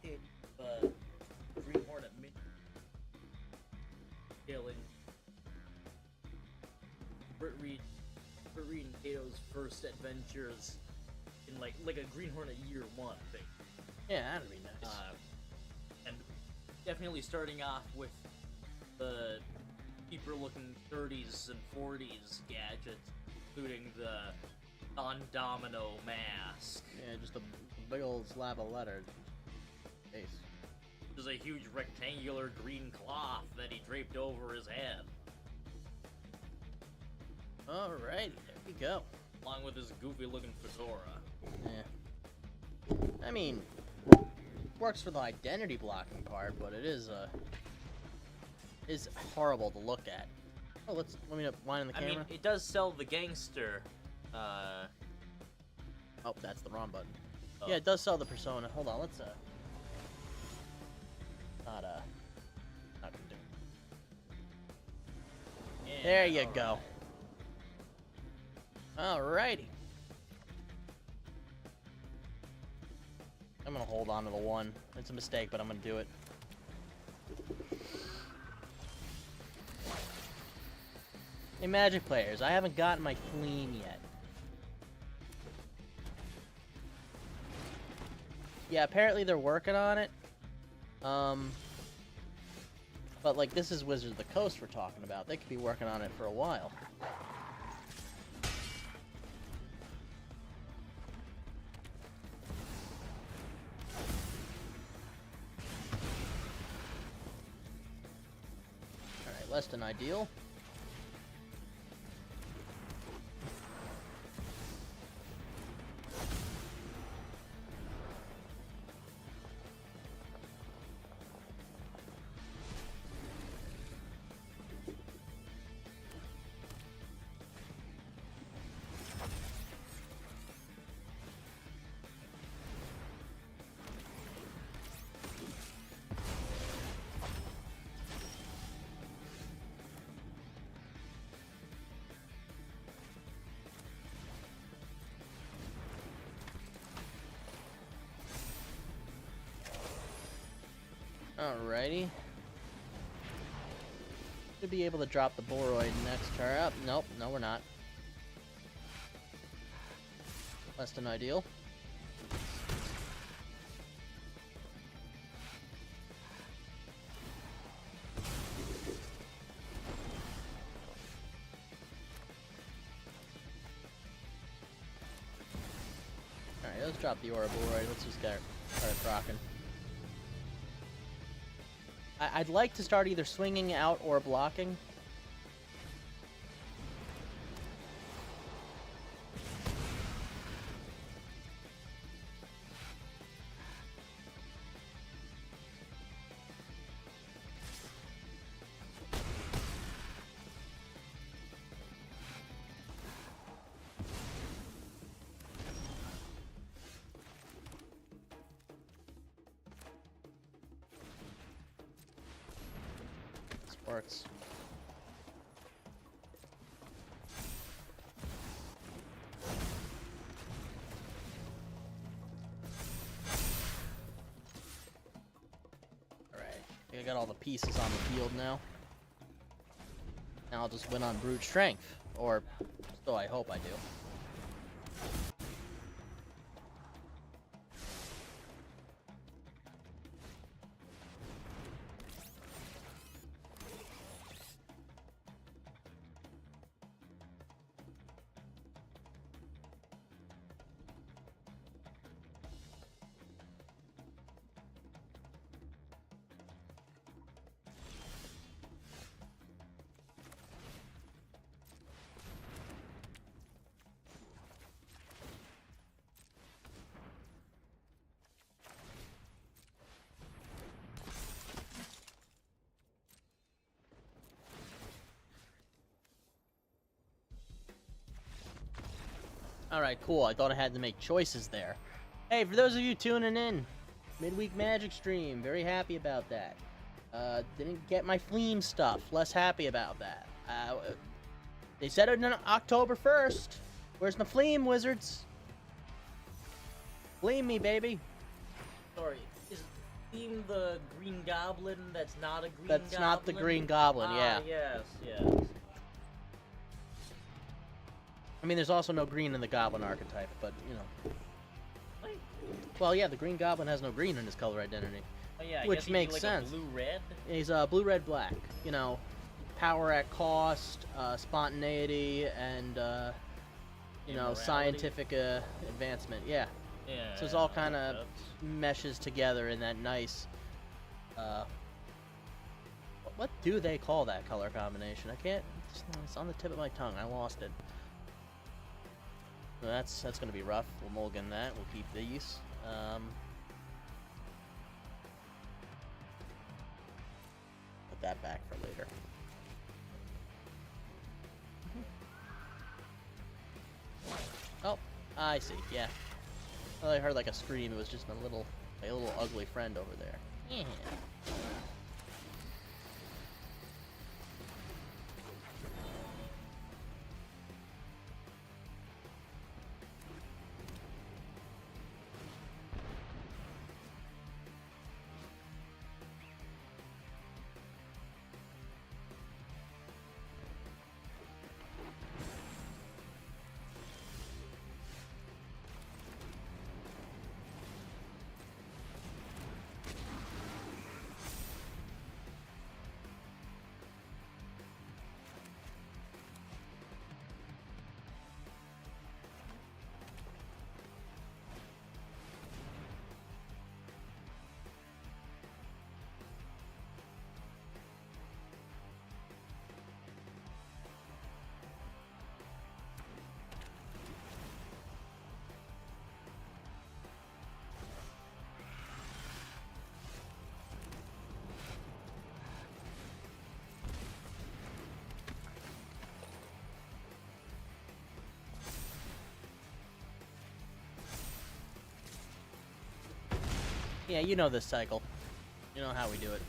hit the Green Hornet mid killing Britt Reed and Kato's first adventures in like a Green Hornet year one thing. Yeah, that'd be nice. And definitely starting off with the cheaper looking 30s and 40s gadgets, including the non-domino mask. Yeah, just a big old slab of letter. Face. There's a huge rectangular green cloth that he draped over his head. Alrighty, there we go. Along with his goofy looking fedora. Yeah. I mean, works for the identity blocking part, but it is horrible to look at. Oh, let me wind the camera. I mean, it does sell the gangster. Oh, that's the wrong button. Oh. Yeah, it does sell the persona. Hold on, let's not gonna do it. Yeah, There you go. Alrighty. I'm gonna hold on to the one. It's a mistake, but I'm gonna do it. Hey, Magic players, I haven't gotten my Fleam yet. Yeah, apparently they're working on it. But like, this is Wizards of the Coast we're talking about. They could be working on it for a while. Alright, less than ideal. Alrighty. Should be able to drop the Boroid next turn. Up. Nope, no we're not. Less than ideal. Alright, let's drop the Aura Boroid. Let's just start rocking. I'd like to start either swinging out or blocking. Works. Alright, I got all the pieces on the field now. Now I'll just win on brute strength, or so I hope I do. Alright, cool. I thought I had to make choices there. Hey, for those of you tuning in, midweek Magic stream, very happy about that. Didn't get my Fleam stuff, less happy about that. They said it on October 1st. Where's my Fleam, Wizards? Fleam me, baby. Sorry, Team the Green Goblin that's not a Green Goblin? That's not the Green Goblin, yeah. Yes, yes. I mean, there's also no green in the Goblin archetype, but, you know. Like, Well, yeah, the Green Goblin has no green in his color identity. oh yeah, I Which guess he'd makes be like sense. A blue-red? He's blue, red, black. You know, power at cost, spontaneity, and, you know, Immorality. scientific advancement. Yeah. Yeah. So it's all kind of that's- meshes together in that nice. What do they call that color combination? I can't. It's on the tip of my tongue. I lost it. So that's gonna be rough. We'll mulligan that. We'll keep these. Put that back for later. Oh, I see. Yeah. Well, I heard like a scream. It was just a little ugly friend over there. Yeah. Yeah, you know this cycle. You know how we do it.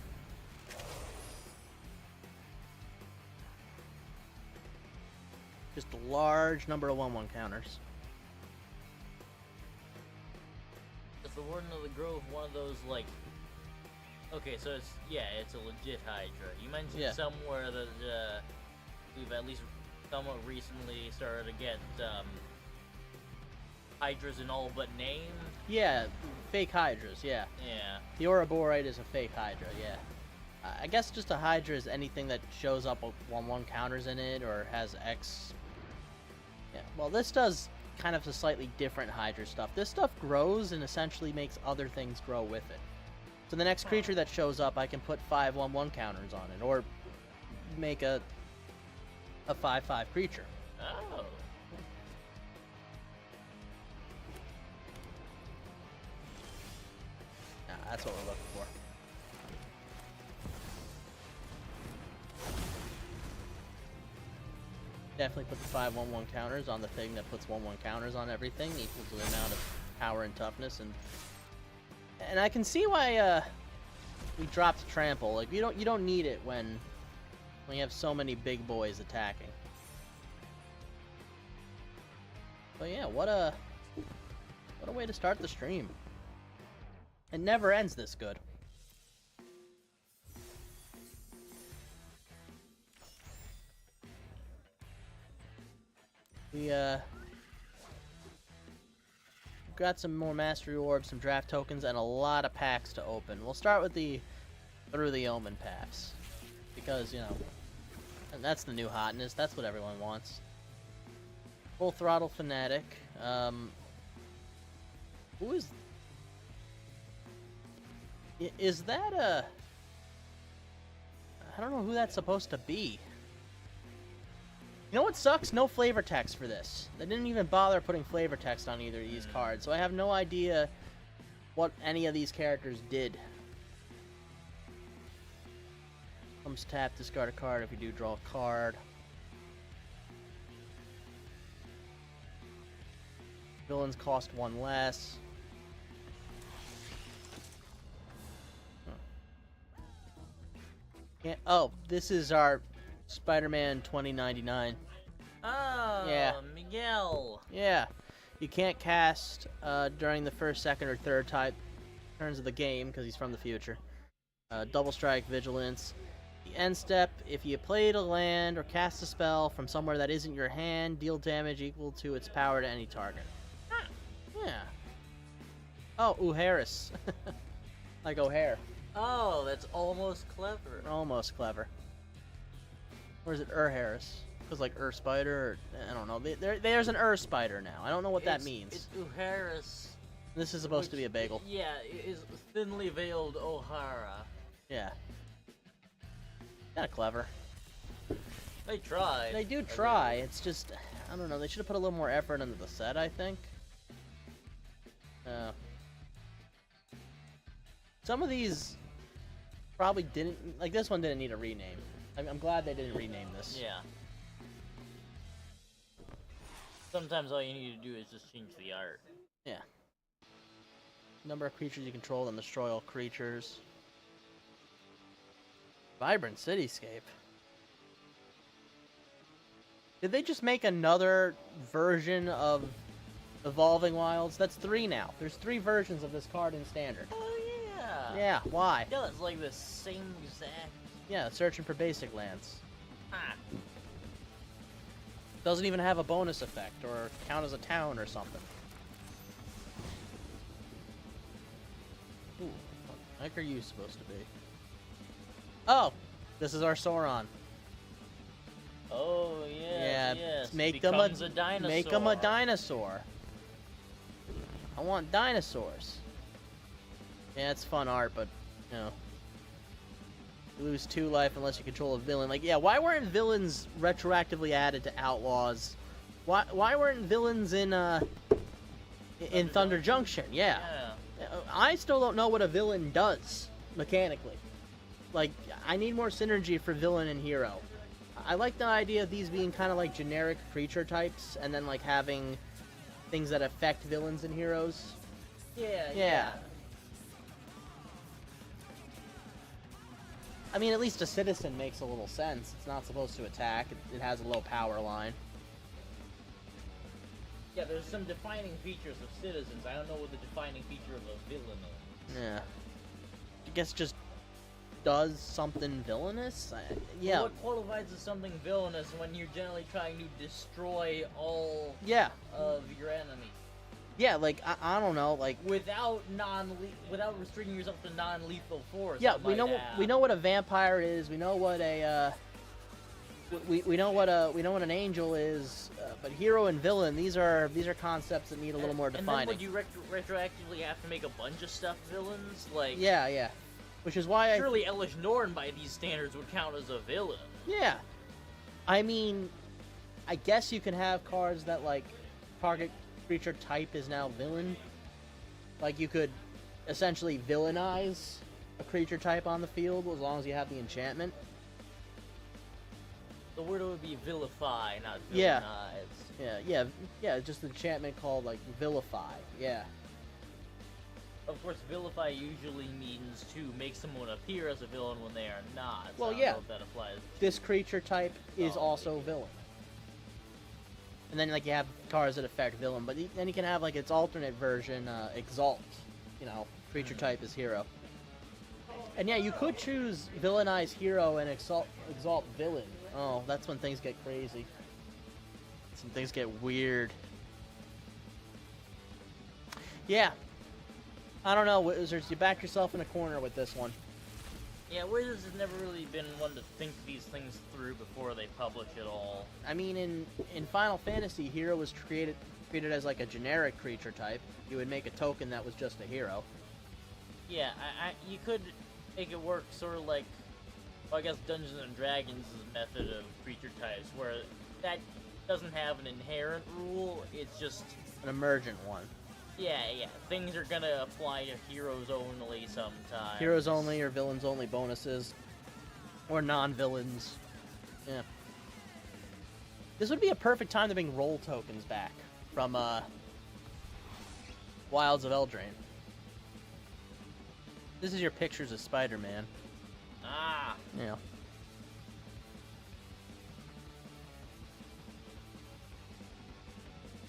Just a large number of 1/1 counters. Is the Warden of the Grove one of those, like... Okay, so it's... Yeah, it's a legit Hydra. You mentioned somewhere that, we've at least somewhat recently started to get, Hydras in all but name? Yeah, fake Hydras, yeah. Yeah. The Ouroborite is a fake Hydra, yeah. I guess just a Hydra is anything that shows up with 1/1 counters in it or has X. Yeah, well, this does kind of a slightly different Hydra stuff. This stuff grows and essentially makes other things grow with it. So the next creature that shows up, I can put 5 1/1 counters on it, or make a 5/5 creature. Oh. That's what we're looking for. Definitely put the 5 1/1 counters on the thing that puts 1/1 counters on everything, equal to the amount of power and toughness, and I can see why we dropped Trample. Like you don't need it when you have so many big boys attacking. But yeah, what a way to start the stream. It never ends this good. We got some more Mastery Orbs, some draft tokens, and a lot of packs to open. We'll start with the Through the Omen packs, because, you know, and that's the new hotness. That's what everyone wants. Full Throttle Fanatic. Who is that a... I don't know who that's supposed to be. You know what sucks? No flavor text for this. They didn't even bother putting flavor text on either of these cards, so I have no idea what any of these characters did. Comes tap, discard a card. If you do, draw a card. Villains cost 1 less. Yeah, oh, this is our Spider-Man 2099. Oh, yeah. Miguel. Yeah. You can't cast during the first, second, or third type turns of the game because he's from the future. Double strike, vigilance. The end step, if you played a land or cast a spell from somewhere that isn't your hand, deal damage equal to its power to any target. Yeah. Oh, Harris. Like O'Hare. Oh, that's almost clever. Almost clever. Or is it Harris? Because like Spider, or, I don't know. There's an Spider now. I don't know what that means. It's Harris. This is supposed to be a bagel. Yeah, it is thinly veiled O'Hara. Yeah. Kinda clever. They tried. They do try. It's just, I don't know. They should have put a little more effort into the set, I think. Some of these probably didn't, like this one didn't need a rename. I'm glad they didn't rename this. Yeah. Sometimes all you need to do is just change the art. Yeah. Number of creatures you control and destroy all creatures. Vibrant cityscape. Did they just make another version of Evolving Wilds? That's 3 now. There's 3 versions of this card in Standard. Oh yeah. Yeah, why? Yeah, it's like the same exact. Yeah, searching for basic lands. Ah. Doesn't even have a bonus effect or count as a town or something. Ooh, what the heck are you supposed to be? Oh, this is our Sauron. Oh yes, Yeah, yes. make them a dinosaur. Make them a dinosaur. I want dinosaurs. Yeah, it's fun art, but you know, you lose 2 life unless you control a villain. Like, yeah, why weren't villains retroactively added to Outlaws? Why weren't villains in Thunder Junction? Yeah. I still don't know what a villain does mechanically. Like, I need more synergy for villain and hero. I like the idea of these being kind of like generic creature types, and then like having things that affect villains and heroes. Yeah. I mean, at least a citizen makes a little sense. It's not supposed to attack. It has a low power line. Yeah, there's some defining features of citizens. I don't know what the defining feature of a villain is. Yeah. I guess just does something villainous? Yeah. What qualifies as something villainous when you're generally trying to destroy all of your enemy? Yeah, like, I don't know, like... Without restricting yourself to non-lethal force. Yeah, we know what a vampire is, we know what a, we know what an angel is, but hero and villain, these are concepts that need a little more defining. And then would you retroactively have to make a bunch of stuff villains? Like... Yeah. Which is why surely Elish Norn, by these standards, would count as a villain. Yeah. I mean, I guess you can have cards that, like, target creature type is now villain. Like, you could essentially villainize a creature type on the field as long as you have the enchantment. The word would be vilify, not villainize. Yeah, just an enchantment called, like, vilify. Yeah. Of course, vilify usually means to make someone appear as a villain when they are not. Well, so I yeah. don't know if that applies. This creature type is also villain. And then, like, you have cards that affect villain, but then you can have, like, its alternate version, Exalt. You know, creature type is hero. And yeah, you could choose villainize hero and exalt villain. Oh, that's when things get crazy. Some things get weird. Yeah. I don't know, Wizards, you backed yourself in a corner with this one. Yeah, Wizards has never really been one to think these things through before they publish it all. I mean, in Final Fantasy, hero was treated as like a generic creature type. You would make a token that was just a hero. Yeah, you could make it work sort of like, well, I guess Dungeons and Dragons' method of creature types, where that doesn't have an inherent rule, it's just... an emergent one. Yeah, things are gonna apply to heroes only sometimes. Heroes only or villains only bonuses. Or non-villains. Yeah. This would be a perfect time to bring roll tokens back from, Wilds of Eldraine. This is your pictures of Spider-Man. Ah! Yeah.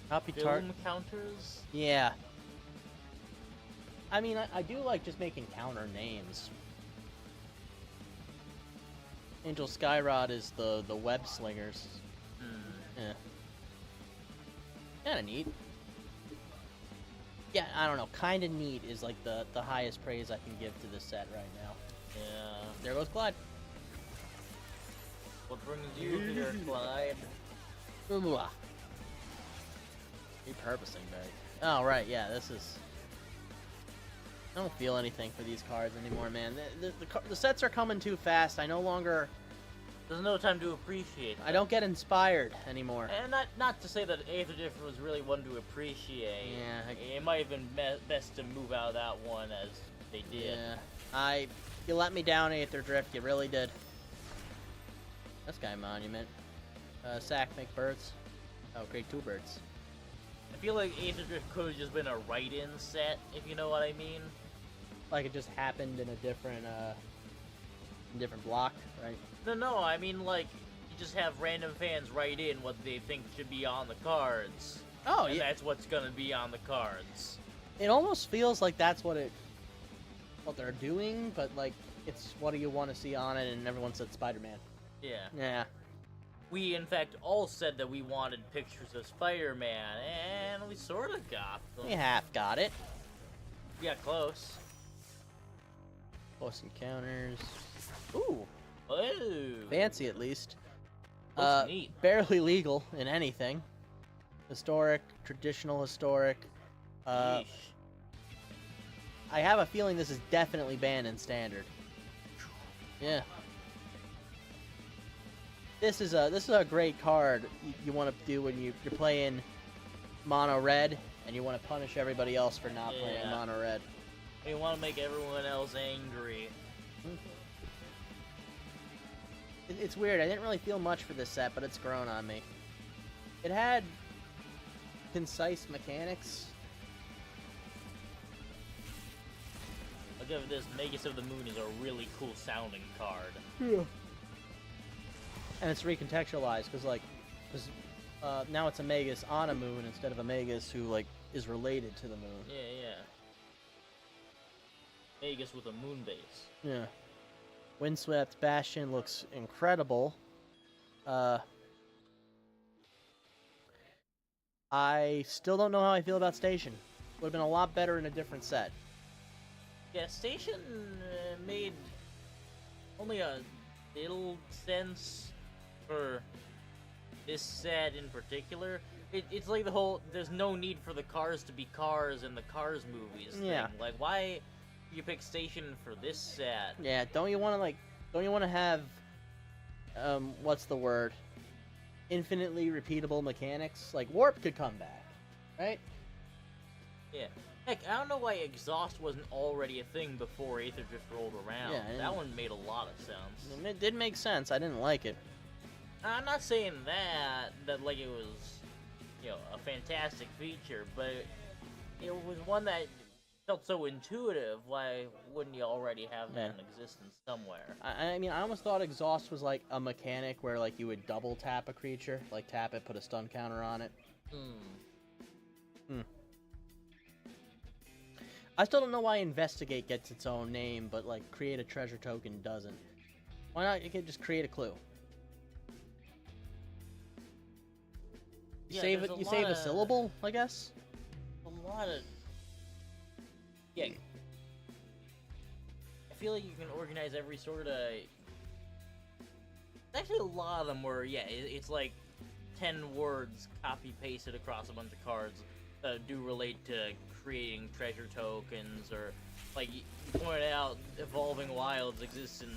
Copy Film counters? Yeah. I mean, I do like just making counter names. Angel Skyrod is the web slingers. Yeah. Kinda neat. Yeah, I don't know. Kinda neat is like the highest praise I can give to this set right now. Yeah. There goes Clyde. What brings you here, Clyde? Repurposing, babe. Oh, right, yeah, this is... I don't feel anything for these cards anymore, man. The sets are coming too fast. I no longer... There's no time to appreciate them. I don't get inspired anymore. And not to say that Aether Drift was really one to appreciate. Yeah. It might have been best to move out of that one as they did. Yeah. You let me down, Aether Drift. You really did. This guy Monument. Sack, make birds. Oh, create 2 birds. I feel like Aether Drift could have just been a write-in set, if you know what I mean. Like it just happened in a different block, right? No, I mean, like, you just have random fans write in what they think should be on the cards. Oh, and yeah. that's what's gonna be on the cards. It almost feels like that's what they're doing, but, like, it's what do you want to see on it, and everyone said Spider-Man. Yeah. Yeah. We, in fact, all said that we wanted pictures of Spider-Man, and we sort of got them. We half got it. We got close. Close encounters. Ooh. Oh. Fancy, at least. Looks neat. Barely legal in anything. Historic, traditional historic. Yeesh. I have a feeling this is definitely banned in standard. Yeah. This is a great card you want to do when you're playing mono red and you want to punish everybody else for not playing mono red. You want to make everyone else angry. It's weird. I didn't really feel much for this set, but it's grown on me. It had concise mechanics. I'll give it this. Magus of the Moon is a really cool sounding card. Yeah. And it's recontextualized because now it's a Magus on a moon instead of a Magus who is related to the moon. Yeah. Magus with a moon base. Yeah. Windswept Bastion looks incredible. I still don't know how I feel about Station. Would have been a lot better in a different set. Yeah, Station made only a little sense for this set in particular. It's like the whole, there's no need for the cars to be cars in the Cars movies thing. Yeah. Like, why you pick Station for this set? Yeah, don't you want to have, what's the word? Infinitely repeatable mechanics? Like, Warp could come back, right? Yeah. Heck, I don't know why Exhaust wasn't already a thing before Aether Drift rolled around. Yeah, that one made a lot of sense. And it did make sense. I didn't like it. I'm not saying that like it was, a fantastic feature, but it was one that felt so intuitive. Why wouldn't you already have that in existence somewhere? I mean, I almost thought Exhaust was like a mechanic where you would double tap a creature, like tap it, put a stun counter on it. I still don't know why Investigate gets its own name, but create a treasure token doesn't. Why not? You could just create a clue. You save it. You save a syllable, I guess. A lot of. Yeah. I feel like you can organize every sort of. Actually, a lot of them were it's like 10 words copy pasted across a bunch of cards that do relate to creating treasure tokens, or you pointed out Evolving Wilds exists in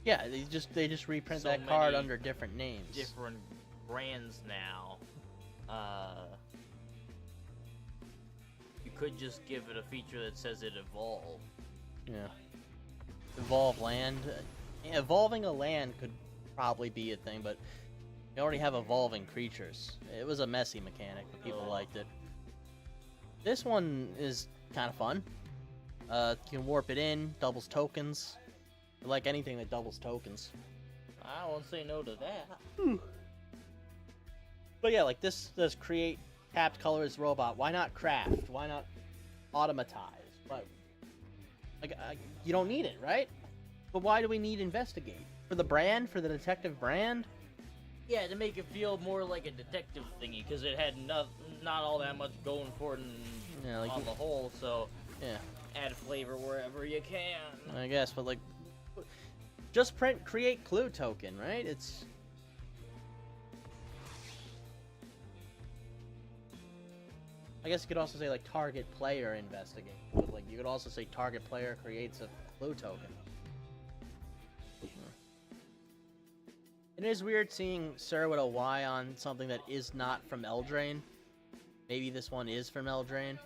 yeah, they just reprint that card under different names, different brands now. You could just give it a feature that says it evolved. Yeah. Evolve land. Evolving a land could probably be a thing, but you already have evolving creatures. It was a messy mechanic, but people liked it. This one is kind of fun. You can warp it in, doubles tokens. I like anything that doubles tokens. I won't say no to that. But yeah, this does create tapped colors robot. Why not craft? Why not automatize? But like, you don't need it, right? But why do we need investigate? For the brand? For the detective brand? Yeah, to make it feel more like a detective thingy, because it had not all that much going for it on the whole, so yeah, add flavor wherever you can. I guess, but like, just create clue token, right? It's... I guess you could also say like target player investigate, but like you could also say target player creates a clue token. It is weird seeing Sir with a Y on something that is not from Eldraine. Maybe this one is from Eldraine.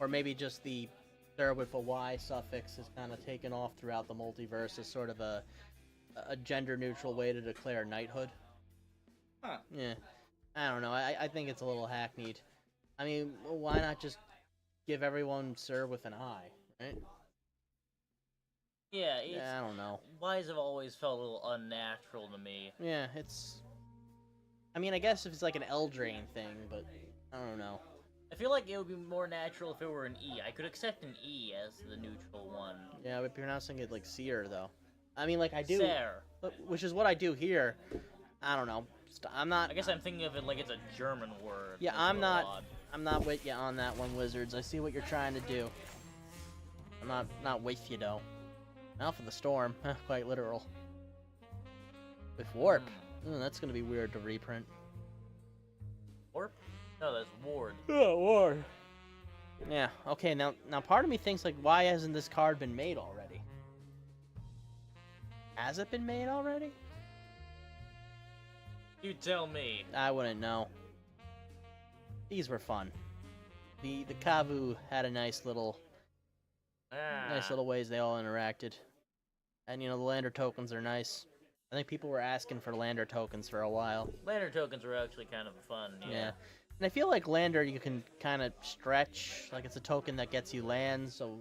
Or maybe just the Sir with a Y suffix is kind of taken off throughout the multiverse as sort of a gender-neutral way to declare knighthood. Huh. Yeah. I don't know. I think it's a little hackneyed. I mean, why not just give everyone Sir with an I, right? Yeah, I don't know. Ys have always felt a little unnatural to me. Yeah, it's... I mean, I guess if it's like an Eldraine thing, but I don't know. I feel like it would be more natural if it were an E. I could accept an E as the neutral one. Yeah, but pronouncing it like Seer, though. I mean, like, I do... Ser. Which is what I do here. I don't know. I'm not... I guess I'm thinking of it like it's a German word. Yeah, I'm not with you on that one, Wizards. I see what you're trying to do. I'm not with you, though. Now for the storm. Quite literal. With warp. That's gonna be weird to reprint. Warp? No, that's ward. Oh, ward. Yeah, okay, now part of me thinks, like, why hasn't this card been made already? Has it been made already? You tell me. I wouldn't know. These were fun. The Kavu had a nice little ways they all interacted. And, you know, the Lander tokens are nice. I think people were asking for Lander tokens for a while. Lander tokens are actually kind of fun, yeah. And I feel like Lander you can kind of stretch. Like, it's a token that gets you lands, so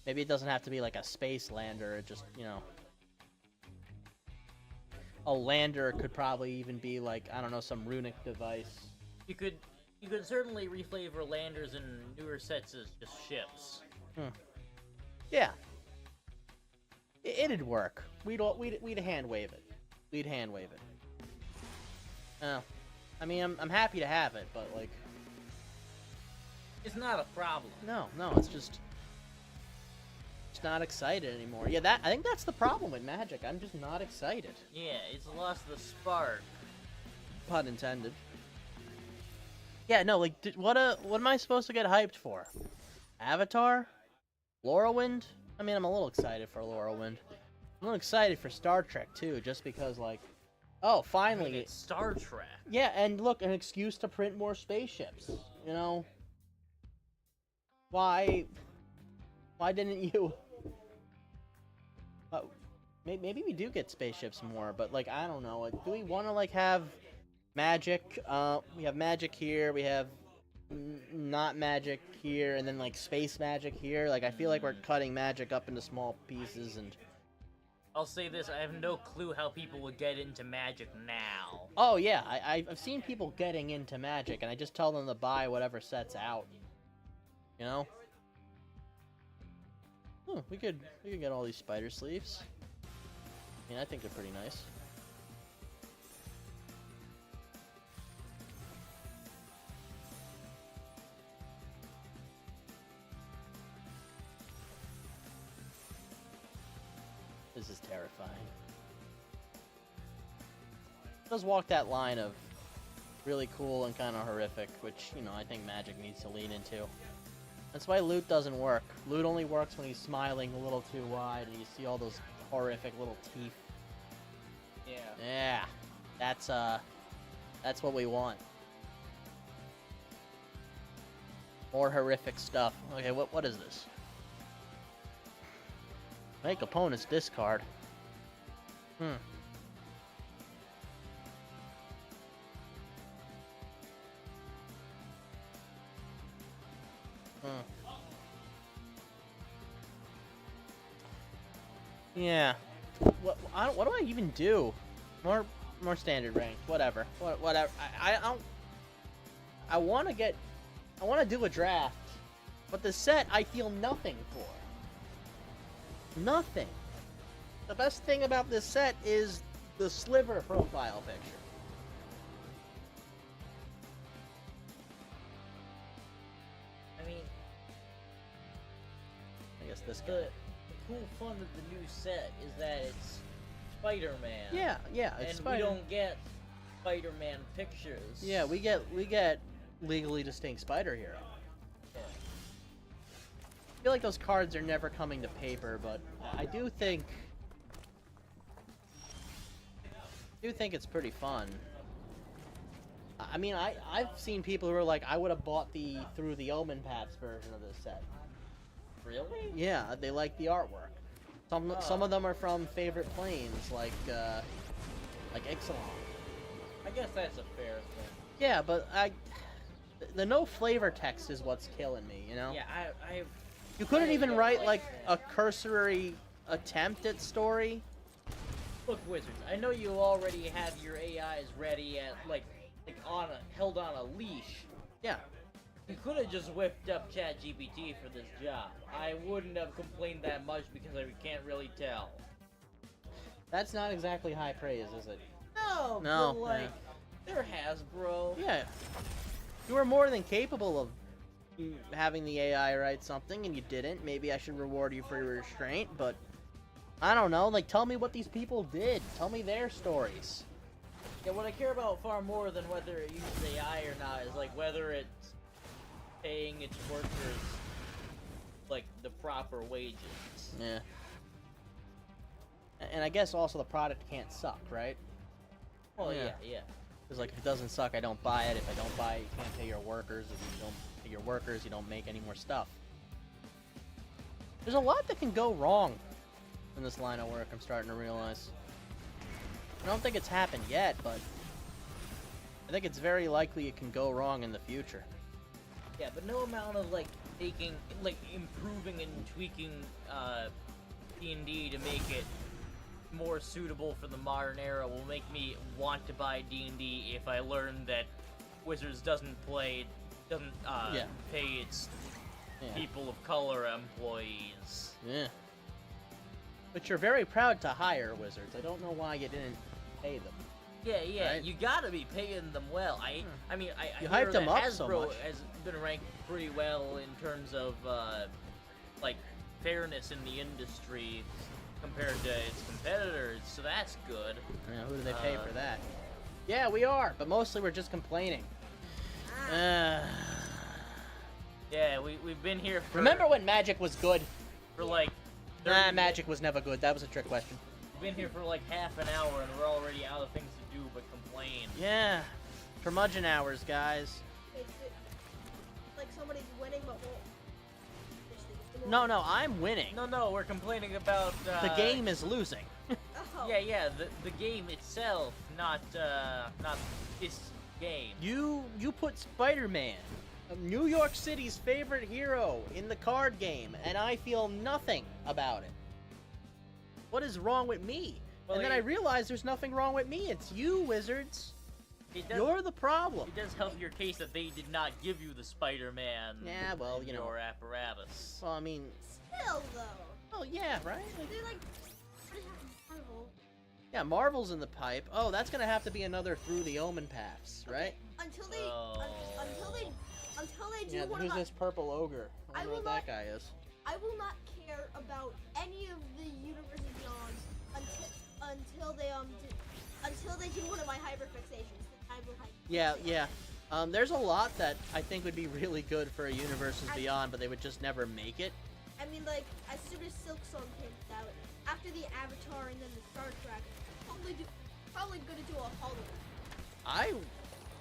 maybe it doesn't have to be like a space Lander. It just, you know... A Lander could probably even be like, I don't know, some runic device. You could certainly reflavor Landers in newer sets as just ships. Yeah. It'd work. We'd hand wave it. We'd hand wave it. Oh. I mean, I'm happy to have it, but like... It's not a problem. No, it's just not excited anymore. Yeah, I think that's the problem with Magic. I'm just not excited. Yeah, it's lost the spark. Pun intended. Yeah, no, like, what am I supposed to get hyped for? Avatar? Laurelwind? I mean, I'm a little excited for Laurelwind. I'm a little excited for Star Trek, too, just because, like, oh, finally. I mean, it's Star Trek. Yeah, and look, an excuse to print more spaceships, you know? Why didn't you... maybe we do get spaceships more, but, like, I don't know. Like, do we want to, like, have Magic? We have Magic here, we have not Magic here, and then, like, Space Magic here. Like, I feel like we're cutting Magic up into small pieces, and... I'll say this, I have no clue how people would get into Magic now. Oh, yeah, I've seen people getting into Magic, and I just tell them to buy whatever set's out. You know? We could get all these spider sleeves. I mean, I think they're pretty nice. This is terrifying. It does walk that line of really cool and kind of horrific, which, you know, I think Magic needs to lean into. That's why loot doesn't work. Loot only works when he's smiling a little too wide and you see all those horrific little teeth. Yeah. That's what we want. More horrific stuff. Okay, what is this? Make opponents discard. Yeah. What do I even do? More standard rank. Whatever. Whatever. I want to do a draft But the set, I feel nothing for. Nothing. The best thing about this set is the sliver profile picture. I mean, I guess this guy. the cool fun of the new set is that it's Spider-Man. Yeah, it's and Spider. we don't get Spider-Man pictures. Yeah, we get legally distinct Spider Hero. Yeah. I feel like those cards are never coming to paper, but I do think it's pretty fun. I mean, I've seen people who are like, I would have bought the Through the Omen Paths version of this set. Really? Yeah, they like the artwork. Some of them are from favorite planes, like Ixalan. I guess that's a fair thing. Yeah, but the no flavor text is what's killing me, you know? Yeah, I You couldn't I even don't write like like a cursory attempt at story. Look, Wizards, I know you already have your AIs ready at held on a leash. Yeah. You could have just whipped up ChatGPT for this job. I wouldn't have complained that much because I can't really tell. That's not exactly high praise, is it? No, No, but like, they're Hasbro. Yeah. You were more than capable of having the AI write something, and you didn't. Maybe I should reward you for your restraint, but I don't know. Like, tell me what these people did. Tell me their stories. Yeah, what I care about far more than whether it uses AI or not is like whether it's paying its workers like the proper wages. Yeah. And I guess also the product can't suck, right? Well, Yeah. yeah. Because, like, if it doesn't suck, I don't buy it. If I don't buy it, you can't pay your workers. If you don't pay your workers, you don't make any more stuff. There's a lot that can go wrong in this line of work, I'm starting to realize. I don't think it's happened yet, but I think it's very likely it can go wrong in the future. Yeah, but no amount of improving and tweaking D&D to make it more suitable for the modern era will make me want to buy D&D if I learn that Wizards doesn't pay its people of color employees. Yeah. But you're very proud to hire Wizards. I don't know why you didn't pay them. Yeah, Right? you gotta be paying them well. I mean, I You hear hyped them that up so Hasbro much. has been ranked pretty well in terms of fairness in the industry compared to its competitors, so that's good. Yeah, who do they pay for that? Yeah, we are, but mostly we're just complaining. Yeah, we've been here for... Remember when Magic was good? For like... Magic was never good. That was a trick question. We've been here for like half an hour and we're already out of things to do but complain. Yeah. Curmudgeon hours, guys. It's like somebody's winning but won't. No, I'm winning. No, we're complaining about... The game is losing. Oh. Yeah, the game itself, not this game. You put Spider-Man, New York City's favorite hero, in the card game, and I feel nothing about it. What is wrong with me? Well, and then I realize there's nothing wrong with me. It's you, Wizards. You're the problem. It does help your case that they did not give you the Spider-Man. Yeah, well, in you know. your apparatus. Well, I mean, Still though. oh yeah, right? They're like Marvel. Yeah, Marvel's in the pipe. Oh, that's gonna have to be another Through the Omen Paths, right? Until they Oh. until they do Yeah, one who's of my, this purple ogre? I I don't know will what that not- guy is. I will not care about any of the Universe Beyond until they do one of my hyperfixations. I will Yeah. There's a lot that I think would be really good for a Universes Beyond, but they would just never make it. I mean, like, as soon as Silk Song came out, after the Avatar and then the Star Trek, probably gonna do a Hollow.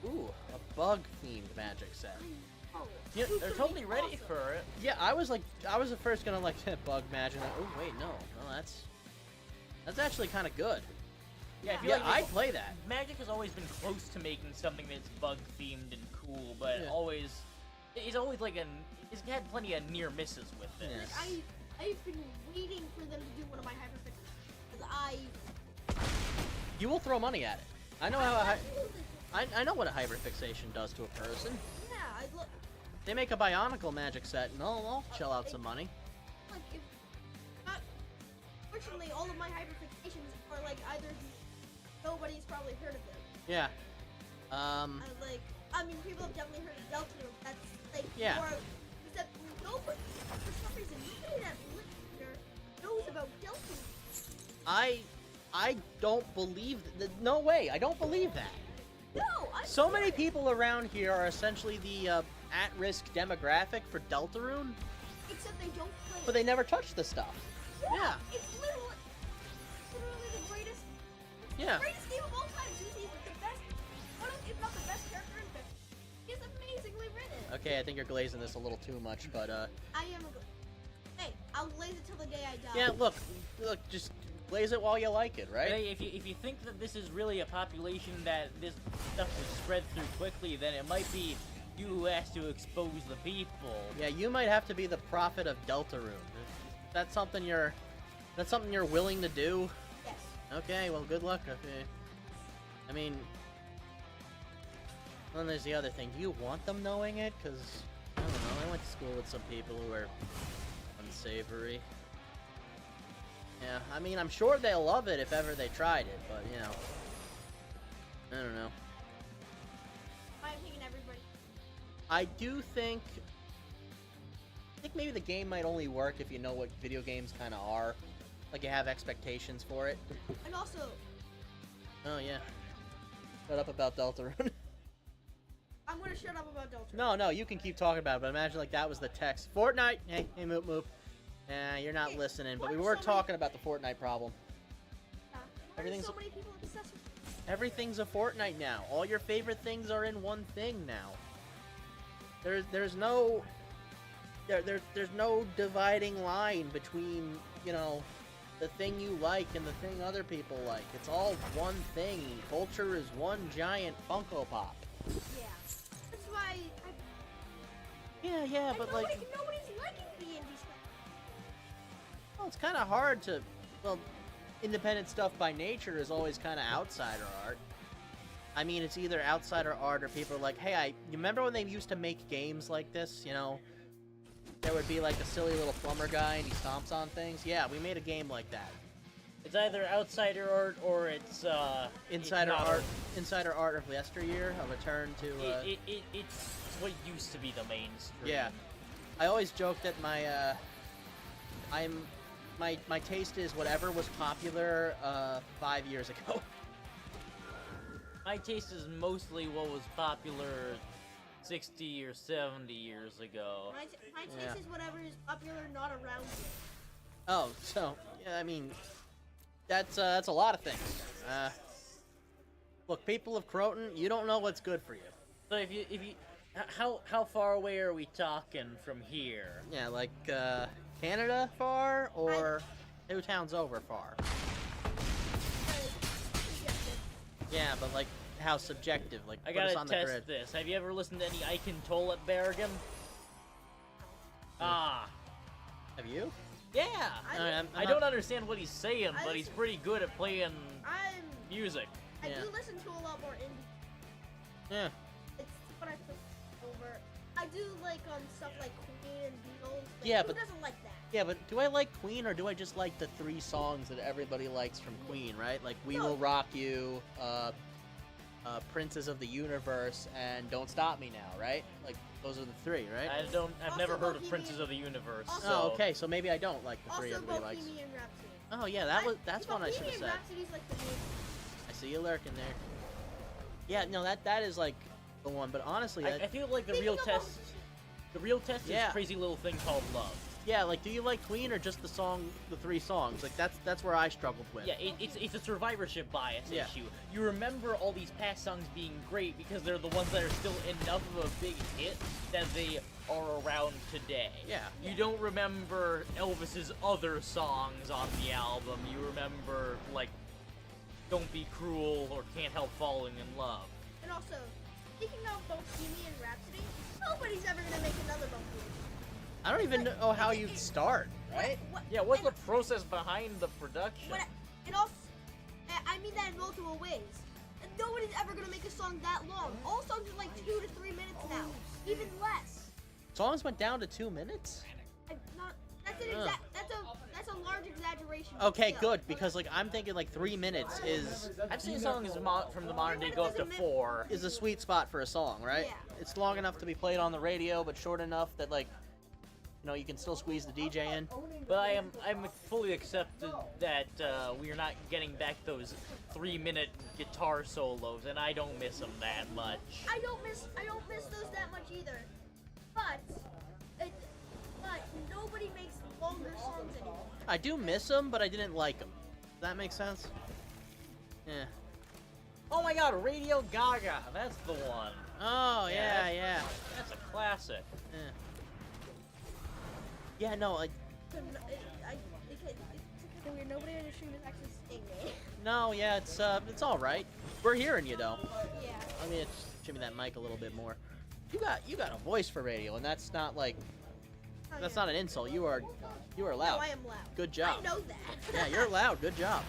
A bug-themed Magic set. Oh, Yeah, this they're would totally be ready awesome. for it. Yeah, I was the first gonna like bug Magic. Like, oh wait, no, that's actually kind of good. Yeah, I feel Yeah, like I'd play that. Magic has always been close to making something that's bug themed and cool, but Yeah. it's always like it's had plenty of near misses with this. Yeah. I've been waiting for them to do one of my hyperfixations because You will throw money at it. I know how I know what a hyperfixation does to a person. yeah, they make a Bionicle magic set, and I'll shell out some money. Like, if not, fortunately, all of my hyperfixations are like either nobody's probably heard of them. Yeah. Like, I mean, people have definitely heard of Deltarune. That's like Yeah. more. Except nobody, for some reason, nobody that lives here knows about Deltarune. I don't believe no way. I don't believe that. No, I'm So many serious. people around here are essentially the at-risk demographic for Deltarune, Except they don't play. but they never touch the stuff. Yeah. It's literally the greatest. Yeah. Greatest game of all time. Susie is the best. One of, if not the best character in fiction. It's amazingly written. Okay, I think you're glazing this a little too much, but I am a. Hey, I'll glaze it till the day I die. yeah. Look, just glaze it while you like it, right? Hey, if you think that this is really a population that this stuff would spread through quickly, then it might be you who has to expose the people. Yeah, you might have to be the prophet of Deltarune. That's something you're willing to do. Yes. Okay, well, good luck. Okay. I mean, then there's the other thing. Do you want them knowing it? Because, I don't know, I went to school with some people who are unsavory. Yeah, I mean, I'm sure they'll love it if ever they tried it, but, you know. I don't know. I'm thinking everybody. I do think... I think maybe the game might only work if you know what video games kind of are. Like, you have expectations for it. And also, Oh, yeah. Shut up about Deltarune. I'm gonna shut up about Deltarune. No, you can keep talking about it, but imagine like that was the text. Fortnite! Hey, Moop Moop. Nah, you're not listening, but we were talking about the Fortnite problem. Why are Everything's- so many people obsessed with Everything's a Fortnite now. All your favorite things are in one thing now. There's no... There's no dividing line between, you know, the thing you like and the thing other people like. It's all one thing. Culture is one giant Funko Pop. Yeah. That's why Yeah, but like... nobody's liking the indie stuff. Well, it's kind of hard to... Well, independent stuff by nature is always kind of outsider art. I mean, it's either outsider art or people are like, hey, you remember when they used to make games like this, you know? There would be like a silly little plumber guy and he stomps on things. Yeah, we made a game like that. It's either outsider art or it's Insider not art, insider art of yesteryear, a return to. It's what used to be the mainstream. Yeah, I always joke that my taste is whatever was popular 5 years ago. My taste is mostly what was popular 60 or 70 years ago. My taste Yeah. is whatever is popular, not around here. Oh, so yeah, I mean, that's a lot of things. Look, people of Croton, you don't know what's good for you. So if you how far away are we talking from here? Yeah, like Canada far or 2 towns over far. Yeah, but like how subjective? Like I put us gotta on the test grid. this. Have you ever listened to any Icon Toll at Bergen? Ah, Have you? yeah. I I don't understand what he's saying, but he's listen- pretty good at playing I music. do Yeah. listen to a lot more indie. Yeah. It's what I put over. I do like stuff like Queen and Beatles. Like, Yeah, who but- doesn't like that? Yeah, but do I like Queen or do I just like the 3 songs that everybody likes from Queen, right? Like We Will Rock You, Princes of the Universe, and Don't Stop Me Now, right? Like those are the 3, right? I've never Also heard of Bohemian- Princes of the Universe. Also- so. Oh, okay, so maybe I don't like the 3 Also, everybody likes. Bohemian Rhapsody. Oh yeah, that's one I should have Bohemian said. Rhapsody's like the main. I see you lurking there. Yeah, no, that is like the one, but honestly, I feel like the real Speaking of test. The real test Yeah. is Crazy Little Thing Called Love. yeah, like, do you like Queen or just the 3 songs? Like, that's where I struggled with. Yeah, it's a survivorship bias Yeah. issue. You remember all these past songs being great because they're the ones that are still enough of a big hit that they are around today. Yeah. You don't remember Elvis's other songs on the album. You remember, like, Don't Be Cruel or Can't Help Falling in Love. And also, speaking of Bohemian Rhapsody, nobody's ever gonna make another Bohemian. I don't even know how you'd start, right? Yeah, what's the process behind the production? And also, I mean that in multiple ways. And nobody's ever gonna make a song that long. All songs are like 2 to 3 minutes now, even less. Songs went down to 2 minutes? That's a large exaggeration. Okay, still. good, because like I'm thinking like 3 minutes is I've seen songs from the modern day go up to 4. a sweet spot for a song, right? Yeah. It's long enough to be played on the radio, but short enough that like, you know, you can still squeeze the DJ in. But I'm fully accepted that we are not getting back those 3-minute guitar solos, and I don't miss them that much. I don't miss those that much either. But nobody makes longer songs anymore. I do miss them, but I didn't like them. Does that make sense? Yeah. Oh my God, Radio Gaga, that's the one. Oh yeah. That's a classic. Yeah, no, It's kind of weird. Nobody on the stream is actually singing. no, yeah, it's all right. We're hearing you though. Yeah. I mean, shimmy that mic a little bit more. You got a voice for radio, and that's not like that's not an insult. You are loud. No, I am loud. Good job. I know that. Yeah, you're loud. Good job.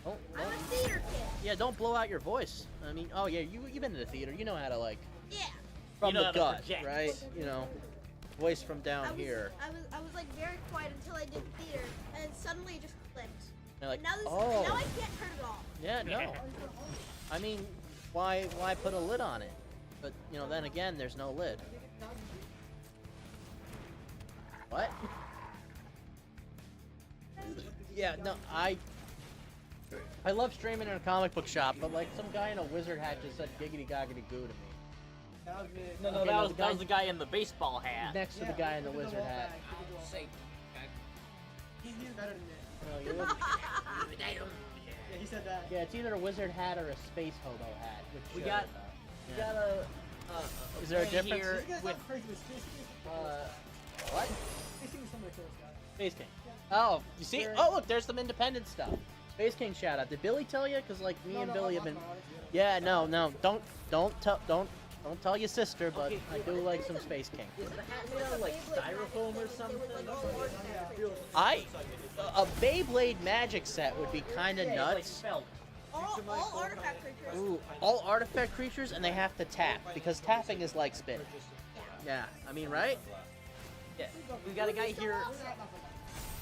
Don't, I'm a theater kid. yeah, don't blow out your voice. I mean, oh yeah, you've been to the theater. You know how to like Yeah. from You know the how to gut, project. right? You know, voice from down here. I was like very quiet until I did theater, and then suddenly it just clicked. You're like, And now oh, now I can't turn it off. yeah, no. I mean, why put a lid on it? But you know, then again, there's no lid. What? Yeah, no, I love streaming in a comic book shop, but like some guy in a wizard hat just said giggity goggity goo to me. No, Okay, that was the guy in the baseball hat. Next to the guy in the wizard hat. Say, Oh, you would- Yeah, he said that. yeah, it's either a wizard hat or a space hobo hat. Which We shows got- about. we Yeah. got a Is there a thing difference? here You guys with not crazy with Space King? What? Space King is some of the coolest guys. Space King. Oh, you see? Oh, look, there's some independent stuff. Space King shout out. Did Billy tell you? Because like me and Billy have been. Yeah, no, don't tell your sister, but Okay, I do like some Space King. is the hat made out of like styrofoam or something? A Beyblade magic set would be kind of Yeah, it's like nuts. felt. All artifact creatures. Ooh, all artifact creatures, and they have to tap because tapping is like spinning. Yeah, I mean, right? Yeah, we got a guy here.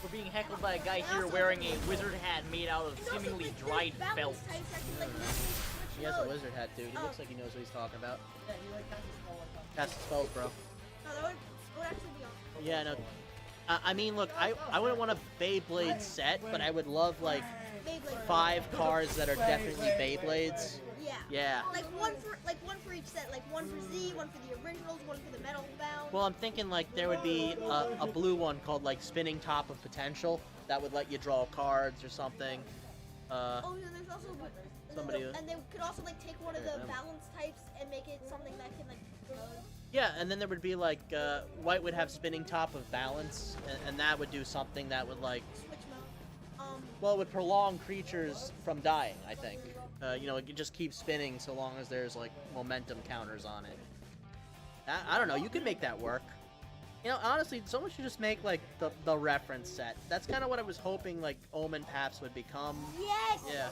We're being heckled by a guy here wearing a wizard hat made out of seemingly dried felt. He has a wizard hat, dude. He looks like he knows what he's talking about. Yeah, he like kind of small like that. That's the spells, bro. No, that would actually be awesome. Yeah, no. I mean, look, I wouldn't want a Beyblade set, but I would love like Beyblade. 5 cards that are definitely Beyblades. Yeah. Yeah. Like one for each set. Like one for Z, one for the originals, one for the metal bound. Well, I'm thinking like there would be a blue one called like Spinning Top of Potential that would let you draw cards or something. Oh, yeah, there's also Somebody- and they could also like take one of the balance types and make it something that can like. Yeah, and then there would be like white would have Spinning Top of Balance, and that would do something that would like, Switch mode. well, it would prolong creatures from dying. I think. You know, it could just keep spinning so long as there's like momentum counters on it. I don't know. You could make that work. You know, honestly, someone should just make like the reference set. That's kind of what I was hoping like Omen Paths would become. Yes. Yeah.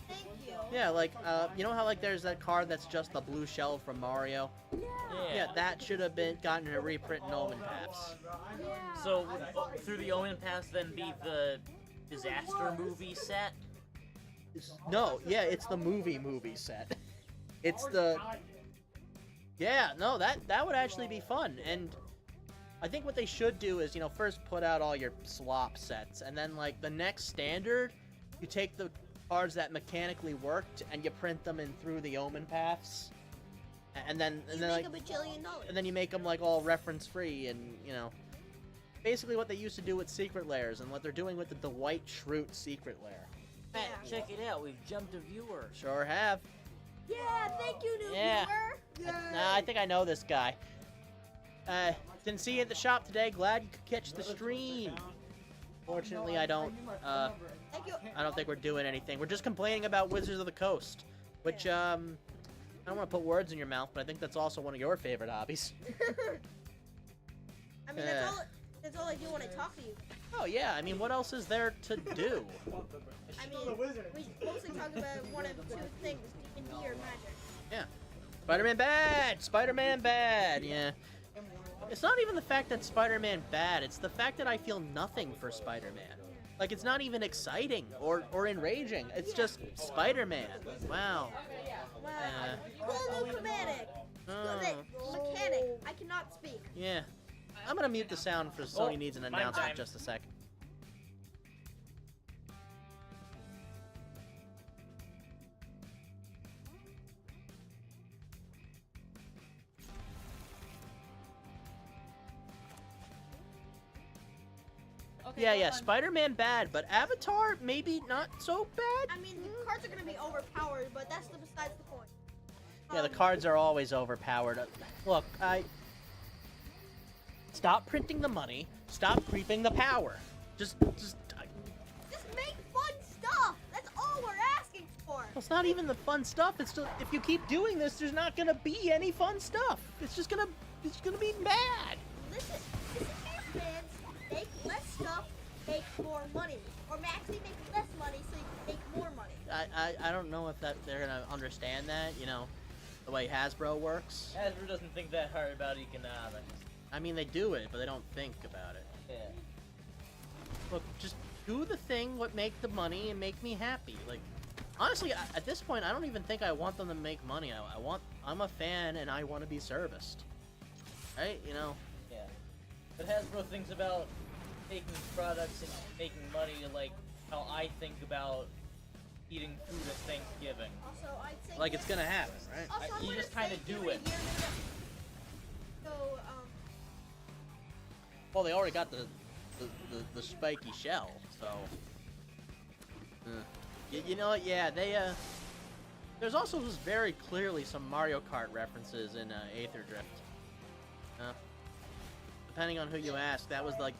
Thank you. Yeah, like you know how like there's that card that's just the blue shell from Mario. Yeah. Yeah, that should have been gotten a reprint in Omen Paths. Yeah. So would, through the Omen Pass then be the disaster movie set? No, yeah, it's the movie set. It's the yeah, no, that would actually be fun. And I think what they should do is, you know, first put out all your swap sets, and then like the next standard, you take the cards that mechanically worked and you print them in through the Omen Paths, and then You like make $1 bajillion. and then you make them like all reference free, and you know, basically what they used to do with secret layers and what they're doing with the Dwight Schrute secret lair. Matt, check it out. We've jumped a viewer. Sure have. Yeah. Thank you, new Yeah. viewer. Nah, I think I know this guy. Didn't see you at the shop today. Glad you could catch the stream. Fortunately, I don't. Thank you. I don't think we're doing anything. We're just complaining about Wizards of the Coast, which I don't want to put words in your mouth, but I think that's also one of your favorite hobbies. I mean, that's all I do when I talk to you. Oh yeah, I mean, what else is there to do? I mean, we mostly talk about one of two things: D&D or magic. Yeah. Spider-Man bad! Spider-Man bad! Yeah. It's not even the fact that Spider-Man bad, it's the fact that I feel nothing for Spider-Man. Like, it's not even exciting or enraging. It's just Spider-Man. Wow. Cool new mechanic. Mechanic. I cannot speak. Yeah. I'm gonna mute the sound for Sony needs an announcement just a second. Okay, Yeah, Spider-Man bad, but Avatar maybe not so bad? I mean, the cards are gonna be overpowered, but that's besides the point. Yeah, the cards are always overpowered. Look, stop printing the money, stop creeping the power. Just make fun stuff. That's all we're asking for. Well, it's not even the fun stuff. It's just, if you keep doing this, there's not gonna be any fun stuff. It's gonna be bad. Listen here, fans. Make less stuff, make more money, or actually make less money so you can make more money. I don't know if they're gonna understand that. You know, the way Hasbro works. Hasbro doesn't think that hard about economics. I mean, they do it, but they don't think about it. Yeah. Look, just do the thing what make the money and make me happy. Like, honestly, at this point, I don't even think I want them to make money. I'm a fan and I want to be serviced. Right? You know? Yeah. But Hasbro thinks about making products and making money like how I think about eating food at Thanksgiving. Also, I'd say Like it's gonna happen, right? Also, You just kind of do it. So, Well, they already got the spiky shell, so. You know what? Yeah, they there's also just very clearly some Mario Kart references in Aether Drift. Depending on who you ask, that was like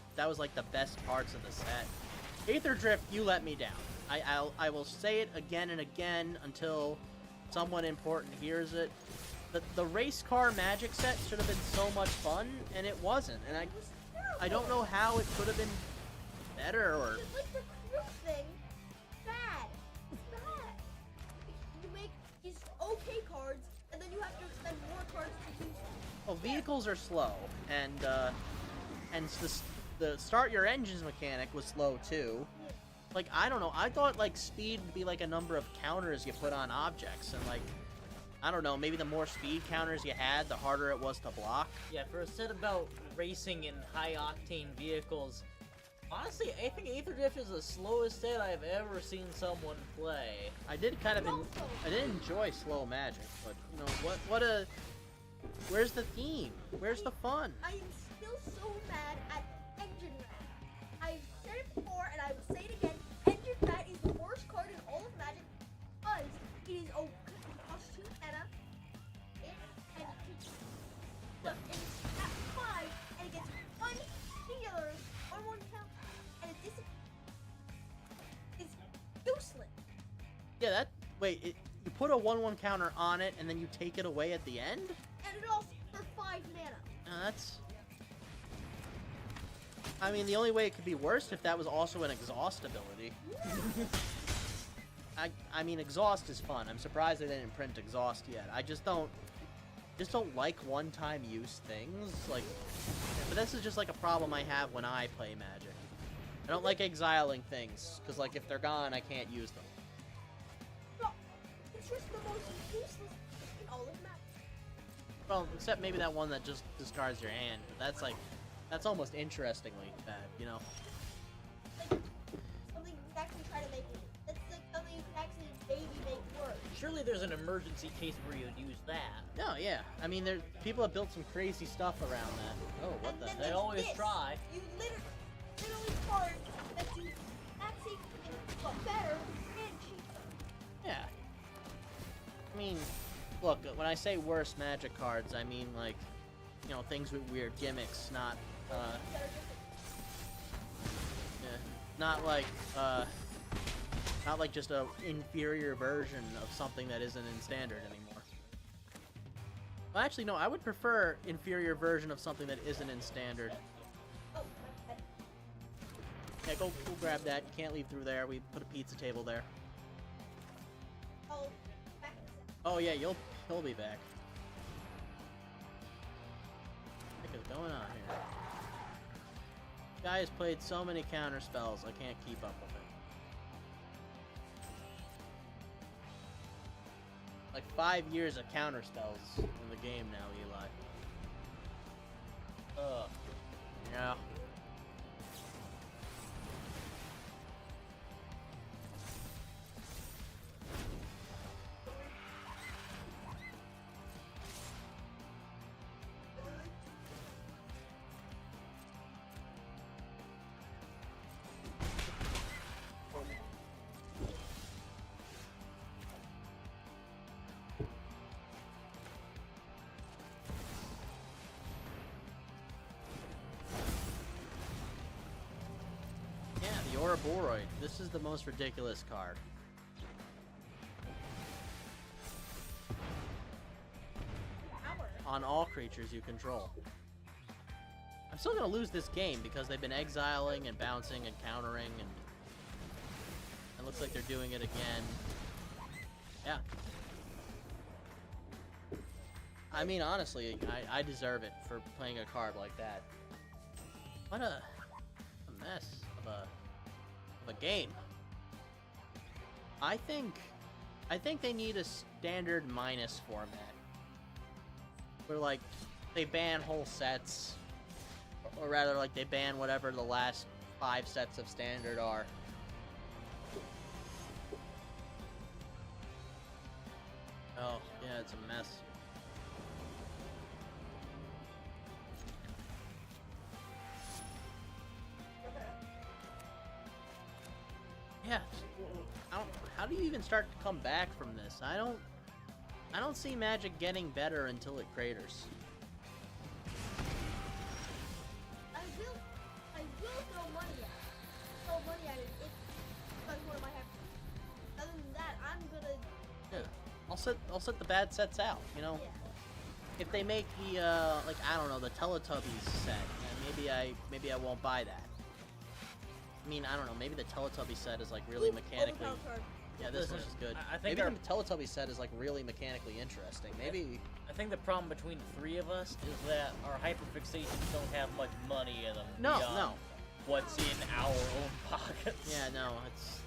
the best parts of the set. Aether Drift, you let me down. I will say it again and again until someone important hears it. The race car magic set should have been so much fun, and it wasn't. And I don't know how it could have been better or. like the crew thing, bad. It's bad. You make these okay cards, and then you have to expend more cards to use them. Well, vehicles are slow, and the start your engines mechanic was slow too. Like, I don't know, I thought like speed would be like a number of counters you put on objects, and like, I don't know, maybe the more speed counters you had, the harder it was to block. Yeah, for a set about racing in high-octane vehicles, honestly, I think Aether Drift is the slowest set I've ever seen someone play. I did I did enjoy slow magic, but you know where's the theme? Where's the fun? I am still so mad at Engine Rat. I've said it before, and I will say it again. Engine Rat is the worst card in all of Magic because it is it costs 2 mana, but it's at 5, and it gets one singular on one count, and it's useless. Yeah, wait, you put a 1/1 counter on it, and then you take it away at the end? And it also for 5 mana. That's... I mean, the only way it could be worse if that was also an exhaust ability. I mean, exhaust is fun. I'm surprised they didn't print exhaust yet. I just don't like one-time use things. Like, but this is just like a problem I have when I play Magic. I don't like exiling things, because like if they're gone, I can't use them. No, it's just the most useless in all of Magic. Well, except maybe that one that just discards your hand. But that's almost interestingly bad, you know? Like, something you can actually try to make it. That's like something you can actually maybe make work. Surely there's an emergency case where you'd use that. No, yeah. I mean, people have built some crazy stuff around that. Oh, what And the then heck? They always this. try. You literally cards that do actually but better and cheaper. Yeah. I mean, look, when I say worse Magic cards, I mean, like, you know, things with weird gimmicks, not, That are yeah, not like just a inferior version of something that isn't in standard anymore. Well, actually, no, I would prefer inferior version of something that isn't in standard. Oh, my bad. Yeah, go grab that. You can't leave through there. We put a pizza table there. Oh, back in a second. Oh yeah, he'll be back. going on here? This guy has played so many counter spells, I can't keep up with it. Like 5 years of counter spells in the game now, Eli. Yeah. Ouroboros. This is the most ridiculous card. On all creatures you control. I'm still gonna lose this game because they've been exiling and bouncing and countering, and it looks like they're doing it again. Yeah. I mean, honestly, I deserve it for playing a card like that. What a mess of a game. I think they need a standard minus format where, like, they ban whole sets, or rather, like, they ban whatever the last 5 sets of standard are. Oh, yeah, it's a mess. Yeah, how do you even start to come back from this? I don't see Magic getting better until it craters. I will throw money at it. Throw money at it if one of my have. Other than that, I'm gonna. Yeah, I'll set the bad sets out. You know, Yeah. if they make the like, I don't know, the Teletubbies set, maybe I won't buy that. I mean, I don't know, maybe the Teletubby set is like really mechanically. Yeah, this one's just good. I think maybe the Teletubby set is like really mechanically interesting. Maybe. I think the problem between the 3 of us is that our hyperfixations don't have much money in them. No. What's in our own pockets? Yeah, no, it's.